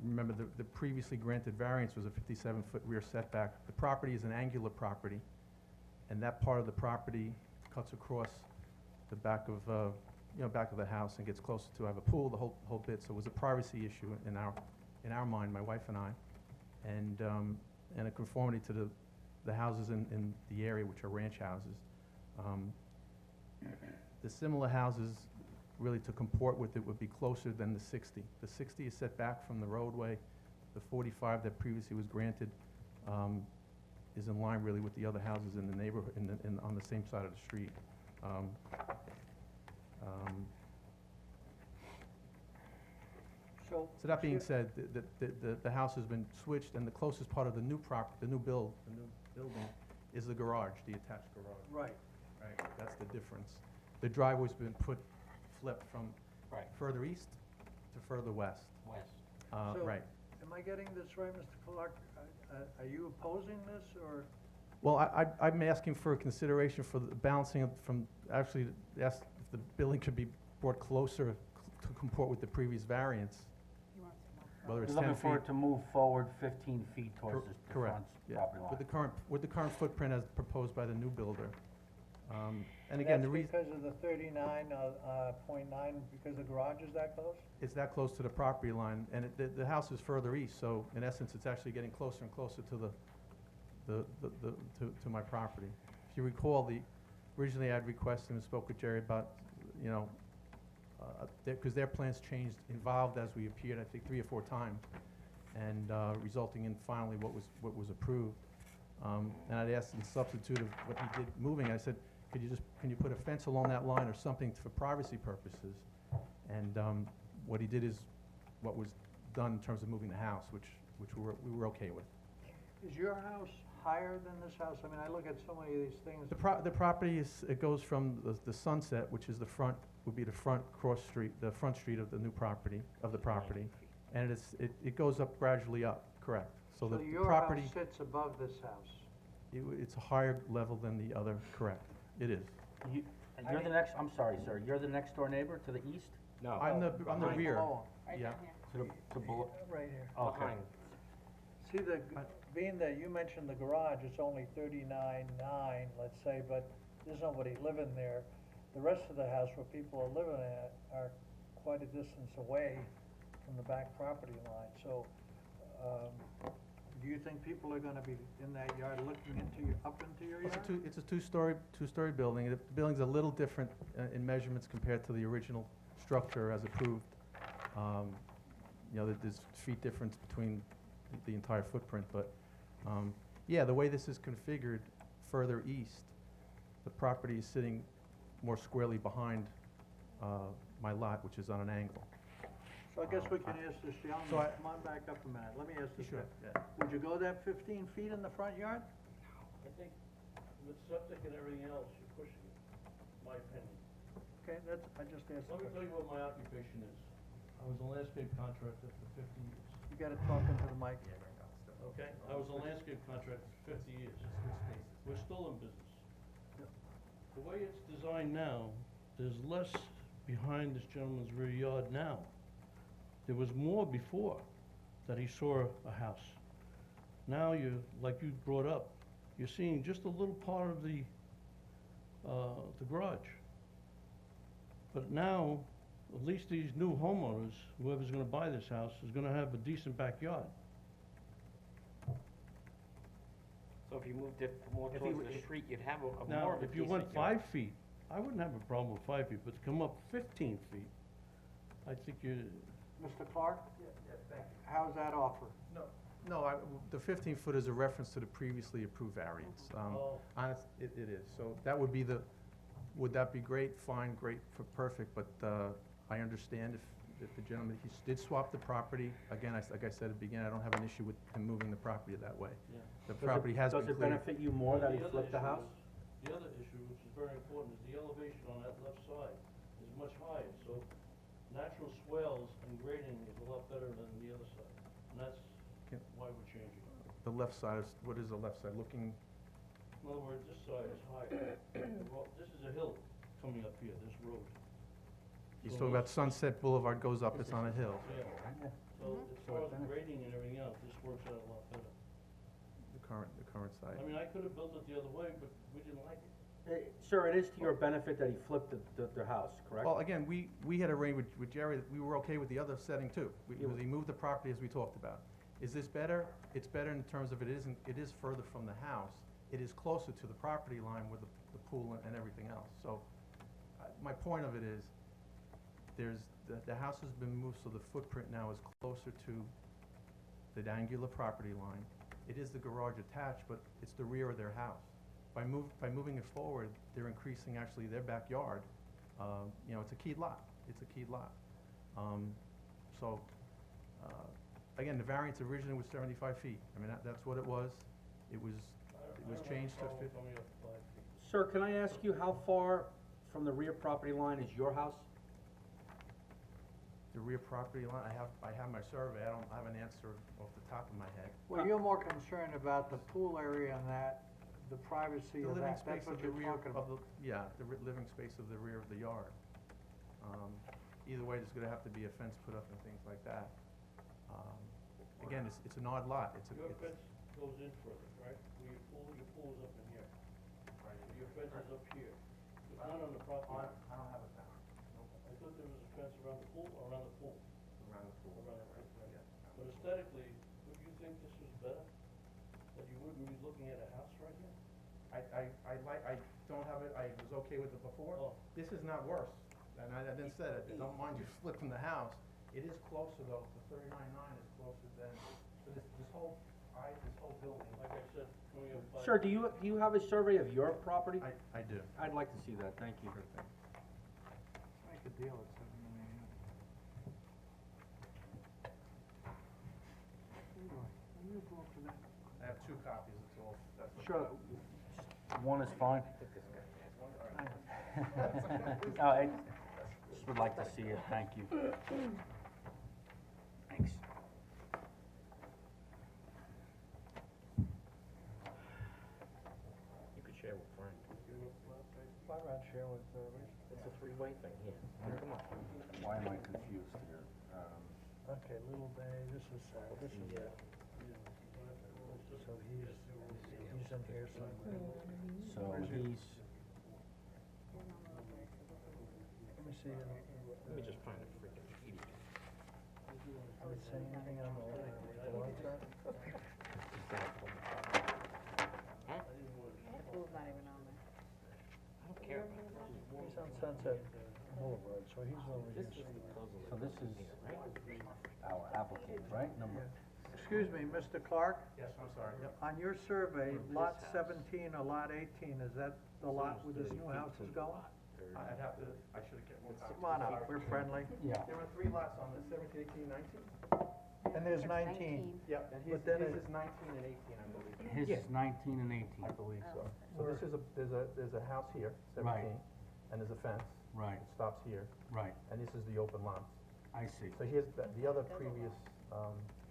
remember the previously granted variance was a 57-foot rear setback. The property is an angular property, and that part of the property cuts across the back of, back of the house and gets closer to, I have a pool, the whole bit, so it was a privacy issue in our mind, my wife and I, and a conformity to the houses in the area, which are ranch houses. The similar houses, really to comport with it, would be closer than the 60. The 60 is set back from the roadway. The 45 that previously was granted is in line really with the other houses in the neighborhood, on the same side of the street. So So that being said, the house has been switched, and the closest part of the new building is the garage, the attached garage. Right. Right, that's the difference. The driveway's been flipped from Right. further east to further west. West. So- Right. Am I getting this right, Mr. Clark? Are you opposing this, or? Well, I'm asking for a consideration for the balancing of, actually, ask if the building could be brought closer to comport with the previous variance. Whether it's You're 10 looking for feet. it to move forward 15 feet towards the Correct, front yeah. property line. With the current footprint as proposed by the new builder. And again, the reason, That's because of the 39.9, because the garage is that close? it's that close to the property line, and the house is further east, so in essence, it's actually getting closer and closer to to my property. If you recall, originally I'd requested and spoke with Jerry about, because their plans changed, evolved as we appeared, I think 3 or 4 times, and resulting in finally what was approved. And I'd asked in substitute of what he did moving, I said, can you put a fence along that line or something for privacy purposes? And what he did is what was done in terms of moving the house, which we were okay with. Is your house higher than this house? I mean, I look at so many of these things. The property it goes from the Sunset, which is the front, would be the front cross street, the front street of the new property, and it goes up gradually up, correct. So the your property, house sits above this house? It's a higher level than the other, correct. It is. You, and you're the next, I'm sorry, sir, you're the next door neighbor to the east? No. I'm the Behind rear. below Yeah. To below? Right here. Okay. Behind. See, being that you mentioned the garage, it's only 39.9, let's say, but there's nobody living there. The rest of the house where people are living at are quite a distance away from the back property line, so, do you think people are gonna be in that yard looking up into your yard? It's a two-story building. The building's a little different in measurements compared to the original structure as approved. You know, there's feet difference between the entire footprint, but, yeah, the way this is configured further east, the property is sitting more squarely behind my lot, which is on an angle. So I guess we can ask this So gentleman, come on back up a minute, let me ask this. Sure, guy. yeah. Would you go that 15 feet in the front yard? I think with septic and everything else, you're pushing it, my opinion. Okay, I just asked Let me the tell question. you what my occupation is. I was a landscape contractor for 50 years, You gotta talk into the mic. okay? I was a landscape contractor for 50 years. We're still in business. The way it's designed now, there's less behind this gentleman's rear yard now. There was more before that he saw a house. Now like you brought up, you're seeing just a little part of the garage. But now, at least these new homeowners, whoever's gonna buy this house, is gonna have a decent backyard. So if you moved it more If towards you- the street, you'd have a Now, more of a if you decent went yard. 5 feet, I wouldn't have a problem with 5 feet, but to come up 15 feet, I think Mr. Clark? How's that offer? No, the 15-foot is a reference to the previously approved variance. Oh. It is, so that would be would that be great? Fine, great, perfect, but I understand if the gentleman, he did swap the property. Again, like I said at the beginning, I don't have an issue with him moving the property that way. Yeah. The property has been Does it cleared. benefit you more that he The other flipped the issue house? The other issue, which is very important, is the elevation on that left side is much higher, so natural swales and grading is a lot better than the other side, and that's Okay. why we're changing. The left side what is the left side, looking, In other words, this side is higher. This is a hill coming up here, this road. he's So talking about this- Sunset Boulevard goes up, it's on a hill. Yeah, so as far as grading and everything else, this works out a lot better. The current side. I mean, I could have built it the other way, but we didn't like it. Sir, it is to your benefit that he flipped the house, correct? Well, again, we had arranged with Jerry, that we were okay with the other setting too. We moved the property as we talked about. Is this better? It's better in terms of it is further from the house. It is closer to the property line with the pool and everything else. So, my point of it is, the house has been moved, so the footprint now is closer to the angular property line. It is the garage attached, but it's the rear of their house. By moving it forward, they're increasing actually their backyard. You know, it's a keyed lot. It's a keyed lot. So, again, the variance originally was 75 feet. I mean, that's what it was. It was changed to 50. Coming up 5 feet. Sir, can I ask you how far from the rear property line is your house? The rear property line, I have my survey. I don't have an answer off the top of my head. Well, you're more concerned about the pool area and the privacy The of living that, space that's what of the you're rear talking of about. the living space of the rear of the yard. Either way, there's gonna have to be a fence put up and things like that. Again, it's an odd lot. Your fence goes in further, right? Where your pool is up in here. Right. Your fence is up here. It's not on the property. I don't have a fence. I thought there was a fence around the pool, or around the pool? Around the pool. Around the pool, yeah. But aesthetically, would you think this was better? That you wouldn't be looking at a house right here? I don't have it, I was okay with it before. Oh. This is not worse. And I didn't say it, I don't mind you flipping the house. It is closer though, the 39.9 is closer than, so this whole building. Like I said, coming up 5 Sir, do you have a survey of your property? I do. I'd like to see that, thank you. Make a deal at 7 million. You go for that. I have 2 copies, it's all, that's what. Sure, one is fine. No, I just would like to see it, thank you. Thanks. driveway thing here. Come on. Why am I confused here? Okay, Little Bay, this is, so he's in here somewhere. So he's, Let me see, Let me just find a freaking idiot. does it say anything on the lot chart? Pool's not even on there. I don't care about that. He's on Sunset Boulevard, so he's over here. so this is our applicant, right? Number, Excuse me, Mr. Clark, Yes, I'm sorry. on your survey, lot 17 or lot 18, is that the lot where this new house is going? I'd have to, I should have kept more copies. Come on up, we're friendly. yeah, There were 3 lots on this, 17, 18, 19? And there's It's 19. Yep, and But then his it- is 19 and 18, I believe. his is 19 and 18. I believe so. Oh, So this is there's a house here, Right. 17, and there's a fence. Right, It stops here, right, and this is the open lots. I see. So here's the other previous,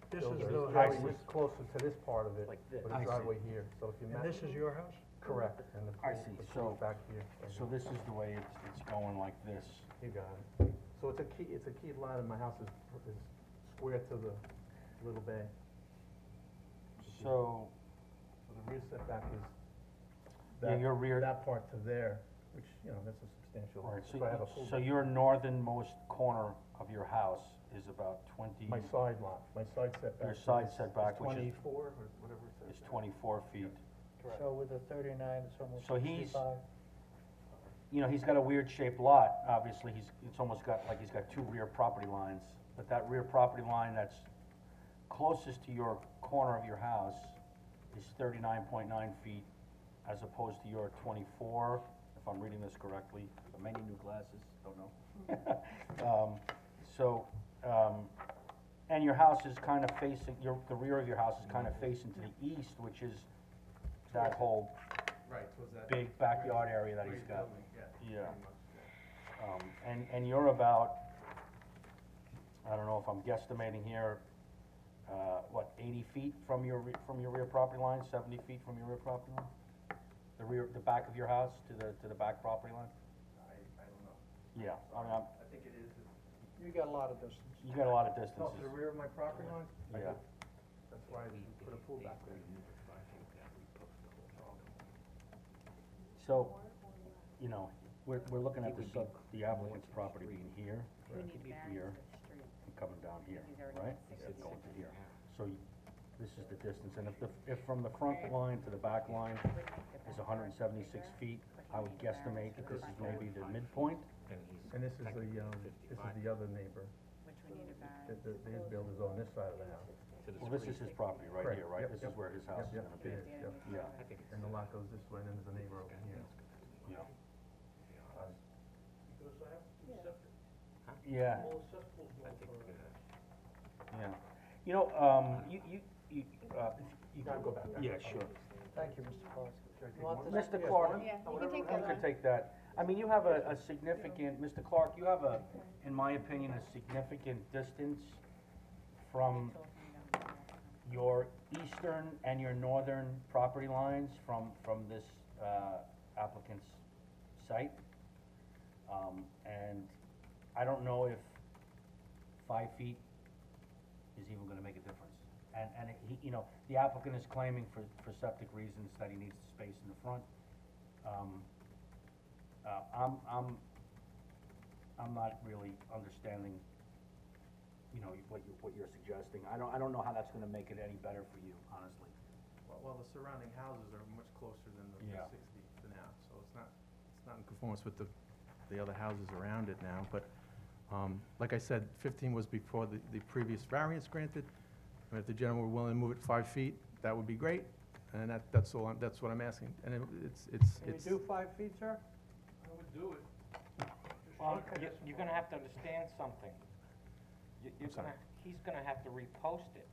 This is builder the is house. very closer to this part of it, Like this. with I a see. driveway here, so if you And match. this is your house? Correct, and the I pool, see. the So- pool's back here. So this is the way it's going like this. You got it. So it's a key lot, and my house is square to the little bay. So, So the rear setback is yeah, that, your rear, that part to there, which, you know, that's a substantial. right, if I have a pool. so your northernmost corner of your house is about 20, My side lot, my side setback. Your side is setback, which is- 24 or whatever it says. is 24 feet. Correct. So with the 39, it's almost So he's- 65. You know, he's got a weird shaped lot, obviously, it's almost got, like he's got 2 rear property lines. But that rear property line that's closest to your corner of your house is 39.9 feet as opposed to your 24, if I'm reading this correctly. Many new glasses, don't know. And your house is kind of facing, the rear of your house is kind of facing to the east, which is that whole Right, so is that. big backyard area that where he's you're got. building, Yeah. pretty much, yeah. And you're about, I don't know if I'm guesstimating here, 80 feet from your rear property line, 70 feet from your rear property line? The back of your house to the back property line? I don't know. Yeah, I mean, I think it is, You got a lot of distance. you got a lot of no, distances. to the rear of my property line? I Yeah. do. That's why I put a pool back there. So, you know, we're looking at the applicant's property being here, Who needs here, variance for the street? and coming down here, He's already right? got Instead of 66 going to here. So this is the distance, and if from the front line to the back line is 176 feet, I would guesstimate that this is maybe the midpoint. And this is the other neighbor, Which we need a variance. his builder's on this side of the house. Well, this is his property right Correct. here, right? Yep, This yep. is where his house is Yep, gonna it be. is, yep. Yeah, And the lot goes this way, and then there's a neighbor over here. yeah. Because I have to accept it. Yeah, All acceptable yeah. You know, you, You gotta go back. yeah, sure. Thank you, Mr. Clark. Should I take You want one? this? Mr. Yes, Clark, one? Yeah, you can take you that can one. take that. I mean, you have a significant, Mr. Clark, you have a, in my opinion, a significant distance from your eastern and your northern property lines from this applicant's site. And I don't know if 5 feet is even gonna make a difference. And he, you know, the applicant is claiming for septic reasons that he needs space in the front. I'm not really understanding, you know, what you're suggesting. I don't know how that's gonna make it any better for you, honestly. Well, the surrounding houses are much closer than the Yeah. 60 to now, so it's not in conformance with the other houses around it now, but, like I said, 15 was before the previous variance granted. And if the gentleman were willing to move it 5 feet, that would be great, and that's what I'm asking, and it's. Can you do 5 feet, sir? I would do it. Well, you're gonna have to understand something. You're sorry. he's gonna have to repost it.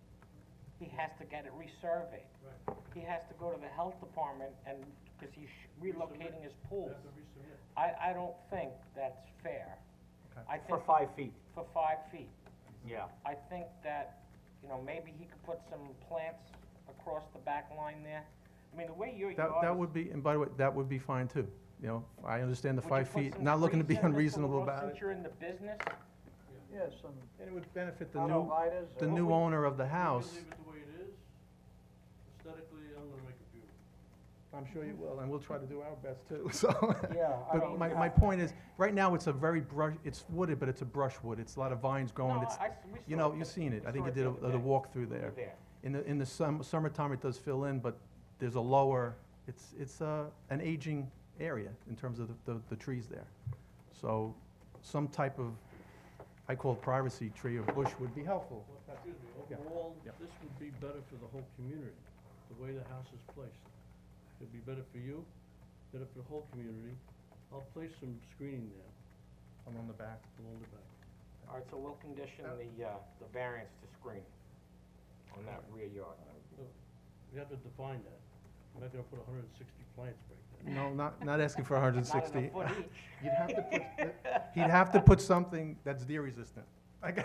He has to get it resurveyed. Right. He has to go to the health department and, because he's relocating his pools. Have to resubmit. I don't think that's fair. Okay. I For think 5 feet, for 5 feet. yeah. I think that, you know, maybe he could put some plants across the back line there. I mean, the way your yard That is- would be, and by the way, that would be fine too. You know, I understand the Would you 5 put feet, some not looking to be trees in, Mr. unreasonable LaRoche, about Since it. you're in the business? Yes, some And it would benefit the arborvitaes the or- new owner of the house. Leave it the way it is. Aesthetically, I'm gonna make it beautiful. I'm sure you will, and we'll try to do our best too, so. Yeah, I But mean, my point is, right now, it's a very it's wooded, but it's a brushwood. It's a lot of vines growing. No, It's, we you saw know, it. you've seen it. I We think saw you did it the a other day. walk through We were there. there. In the summertime, it does fill in, but there's a lower, it's an aging area in terms of the trees there. So some type of, I call it privacy tree or bush would be helpful. Excuse me, Yeah. overall, Yeah. this would be better for the whole community, the way the house is placed. It'd be better for you, better for the whole community. I'll place some screening there Along the back. along the back. All right, so we'll condition the variance to screen on that rear yard. We have to define that. I'm not gonna put 160 plants back there. No, not asking for 160. Not in a foot each. He'd have to put something that's deer resistant. Okay,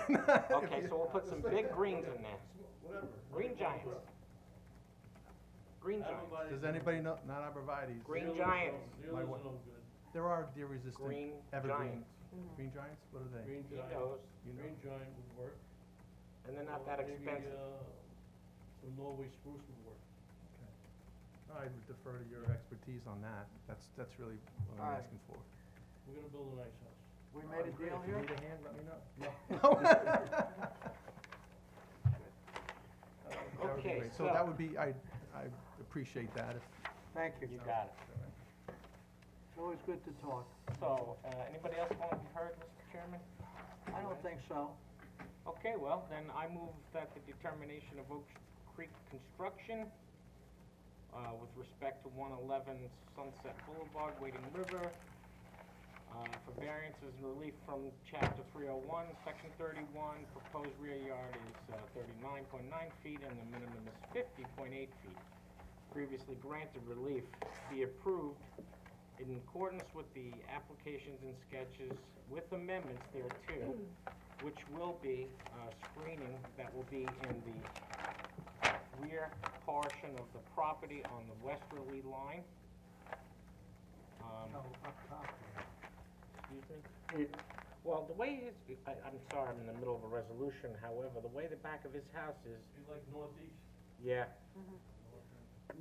so we'll put some big greens in there. Whatever. Green giants. Green giants. Does anybody know, not arborvitae's? Green giants. My Dealers wa- are no good. There are deer resistant Green evergreens. giants. Green giants, what are they? Green He giant, knows, green giant would work. and they're not that Maybe, expensive. some Norway spruce would work. I would defer to your expertise on that. That's really what All I'm right. asking for. We're gonna build a nice house. We made a deal here? If you need a hand, let me know. That would be Okay, great. So so- that would be, I appreciate that. Thank you. You got it. It's always good to talk. So, anybody else want to be heard, Mr. Chairman? I don't think so. Okay, well, then I move that the determination of Oak Creek Construction, with respect to 111 Sunset Boulevard, Wading River, for variances and relief from chapter 301, section 31, proposed rear yard is 39.9 feet and the minimum is 50.8 feet. Previously granted relief be approved in accordance with the applications and sketches with amendments thereto, which will be screening that will be in the rear portion of the property on the westerly line. No, up top. Excuse me? Well, the way his, I'm sorry, I'm in the middle of a resolution, however, the way the back of his house is, Be like northeast. yeah,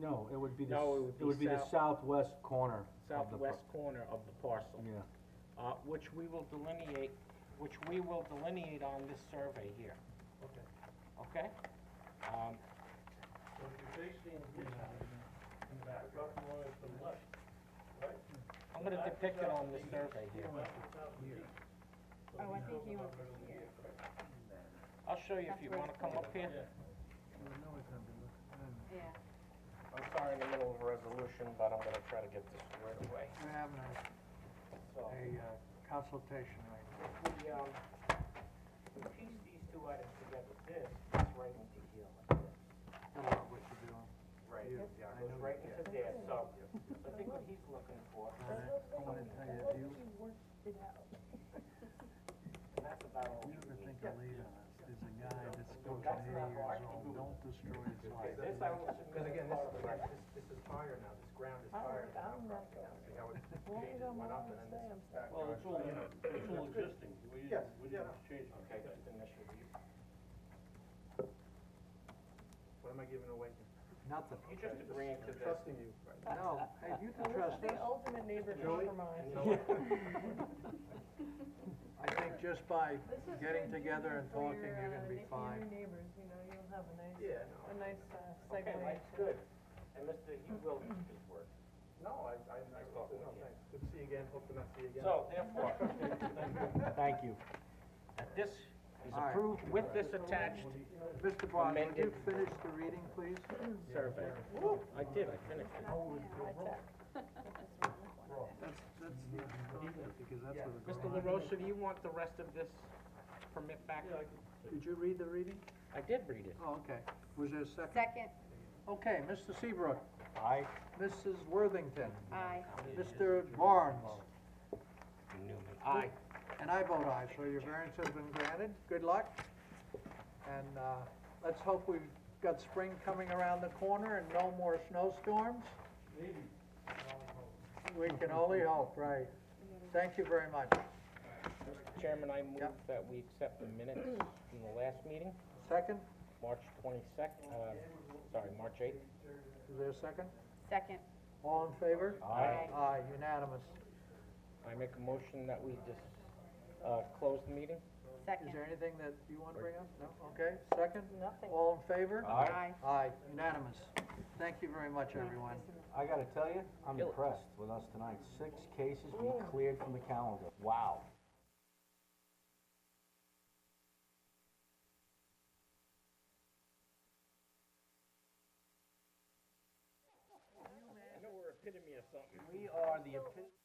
no, it would be No, it would be the southwest corner of the southwest corner of the parcel. Yeah. Which we will delineate on this survey here, Okay. okay? So if you're facing his house, in the back, property line is to the left, right? I'm gonna depict it on this survey here. West and south and east. So Oh, I he think goes you about were right over here. I'll show you if you wanna come up here. Yeah. Yeah. I'm sorry, in the middle of a resolution, but I'm gonna try to get this squared away. We're having So, a consultation right now. we piece these two items together, this is right into here like this. I don't know what you're doing. Right, You- yeah, I it goes know right you into there, so, I think what he's looking for, I wanna tell you, if you, and that's about all you we ever need. think of leaving us, there's a guy that's spoken That's 80 not years hard. old, don't destroy his life. This I will submit Because as again, part of the record. this is higher now, this ground is I don't- higher I than our don't know. property now. See how it As long as I'm went up willing and to then stay, I'm Well, it's all existing. We Yes, didn't yeah, no. change it. Okay, just initial these. What am I giving away? Nothing. You just agreeing to this. Trusting you. No, hey, you can trust The us. ultimate neighbor Julie? compromise. I think just by This is getting good together and for talking, your, you're gonna be for fine. your neighbors, you know, you'll have a nice, Yeah, a nice segue. Okay, that's to- good. And Mr., he will keep his word. No, I thought, no, thanks. Good to see you again, hope to not see you again. So therefore, thank you. That this is All right. approved with this attached Mr. Bond, would you Amended. finish the reading, please? survey. I did, I finished it. Because that's what Mr. LaRosa, do you want the rest of this permit back? Did you read the reading? I did read it. Oh, okay. Was there a second? Second, Okay, Mr. Seabrook, Aye. Mrs. Worthington, aye. Mr. Barnes, Newman. Aye. and I vote aye, so your variance has been granted. Good luck. And, let's hope we've got spring coming around the corner and no more snowstorms. We can only hope, right. Thank you very much. Mr. Chairman, I move that we accept the minutes from the last meeting, Second, March 22nd, March 8th. is there a second? Second. All in favor? Aye. Aye, unanimous. I make a motion that we just, close the meeting. Second. Is there anything that you want to bring up? No? Okay, second? Nothing. All in favor? Aye. Aye, unanimous. Thank you very much, everyone. I gotta tell you, I'm Kill it. impressed with us tonight. 6 cases we cleared from the calendar. Wow. I know we're epitome of something. We are the epitome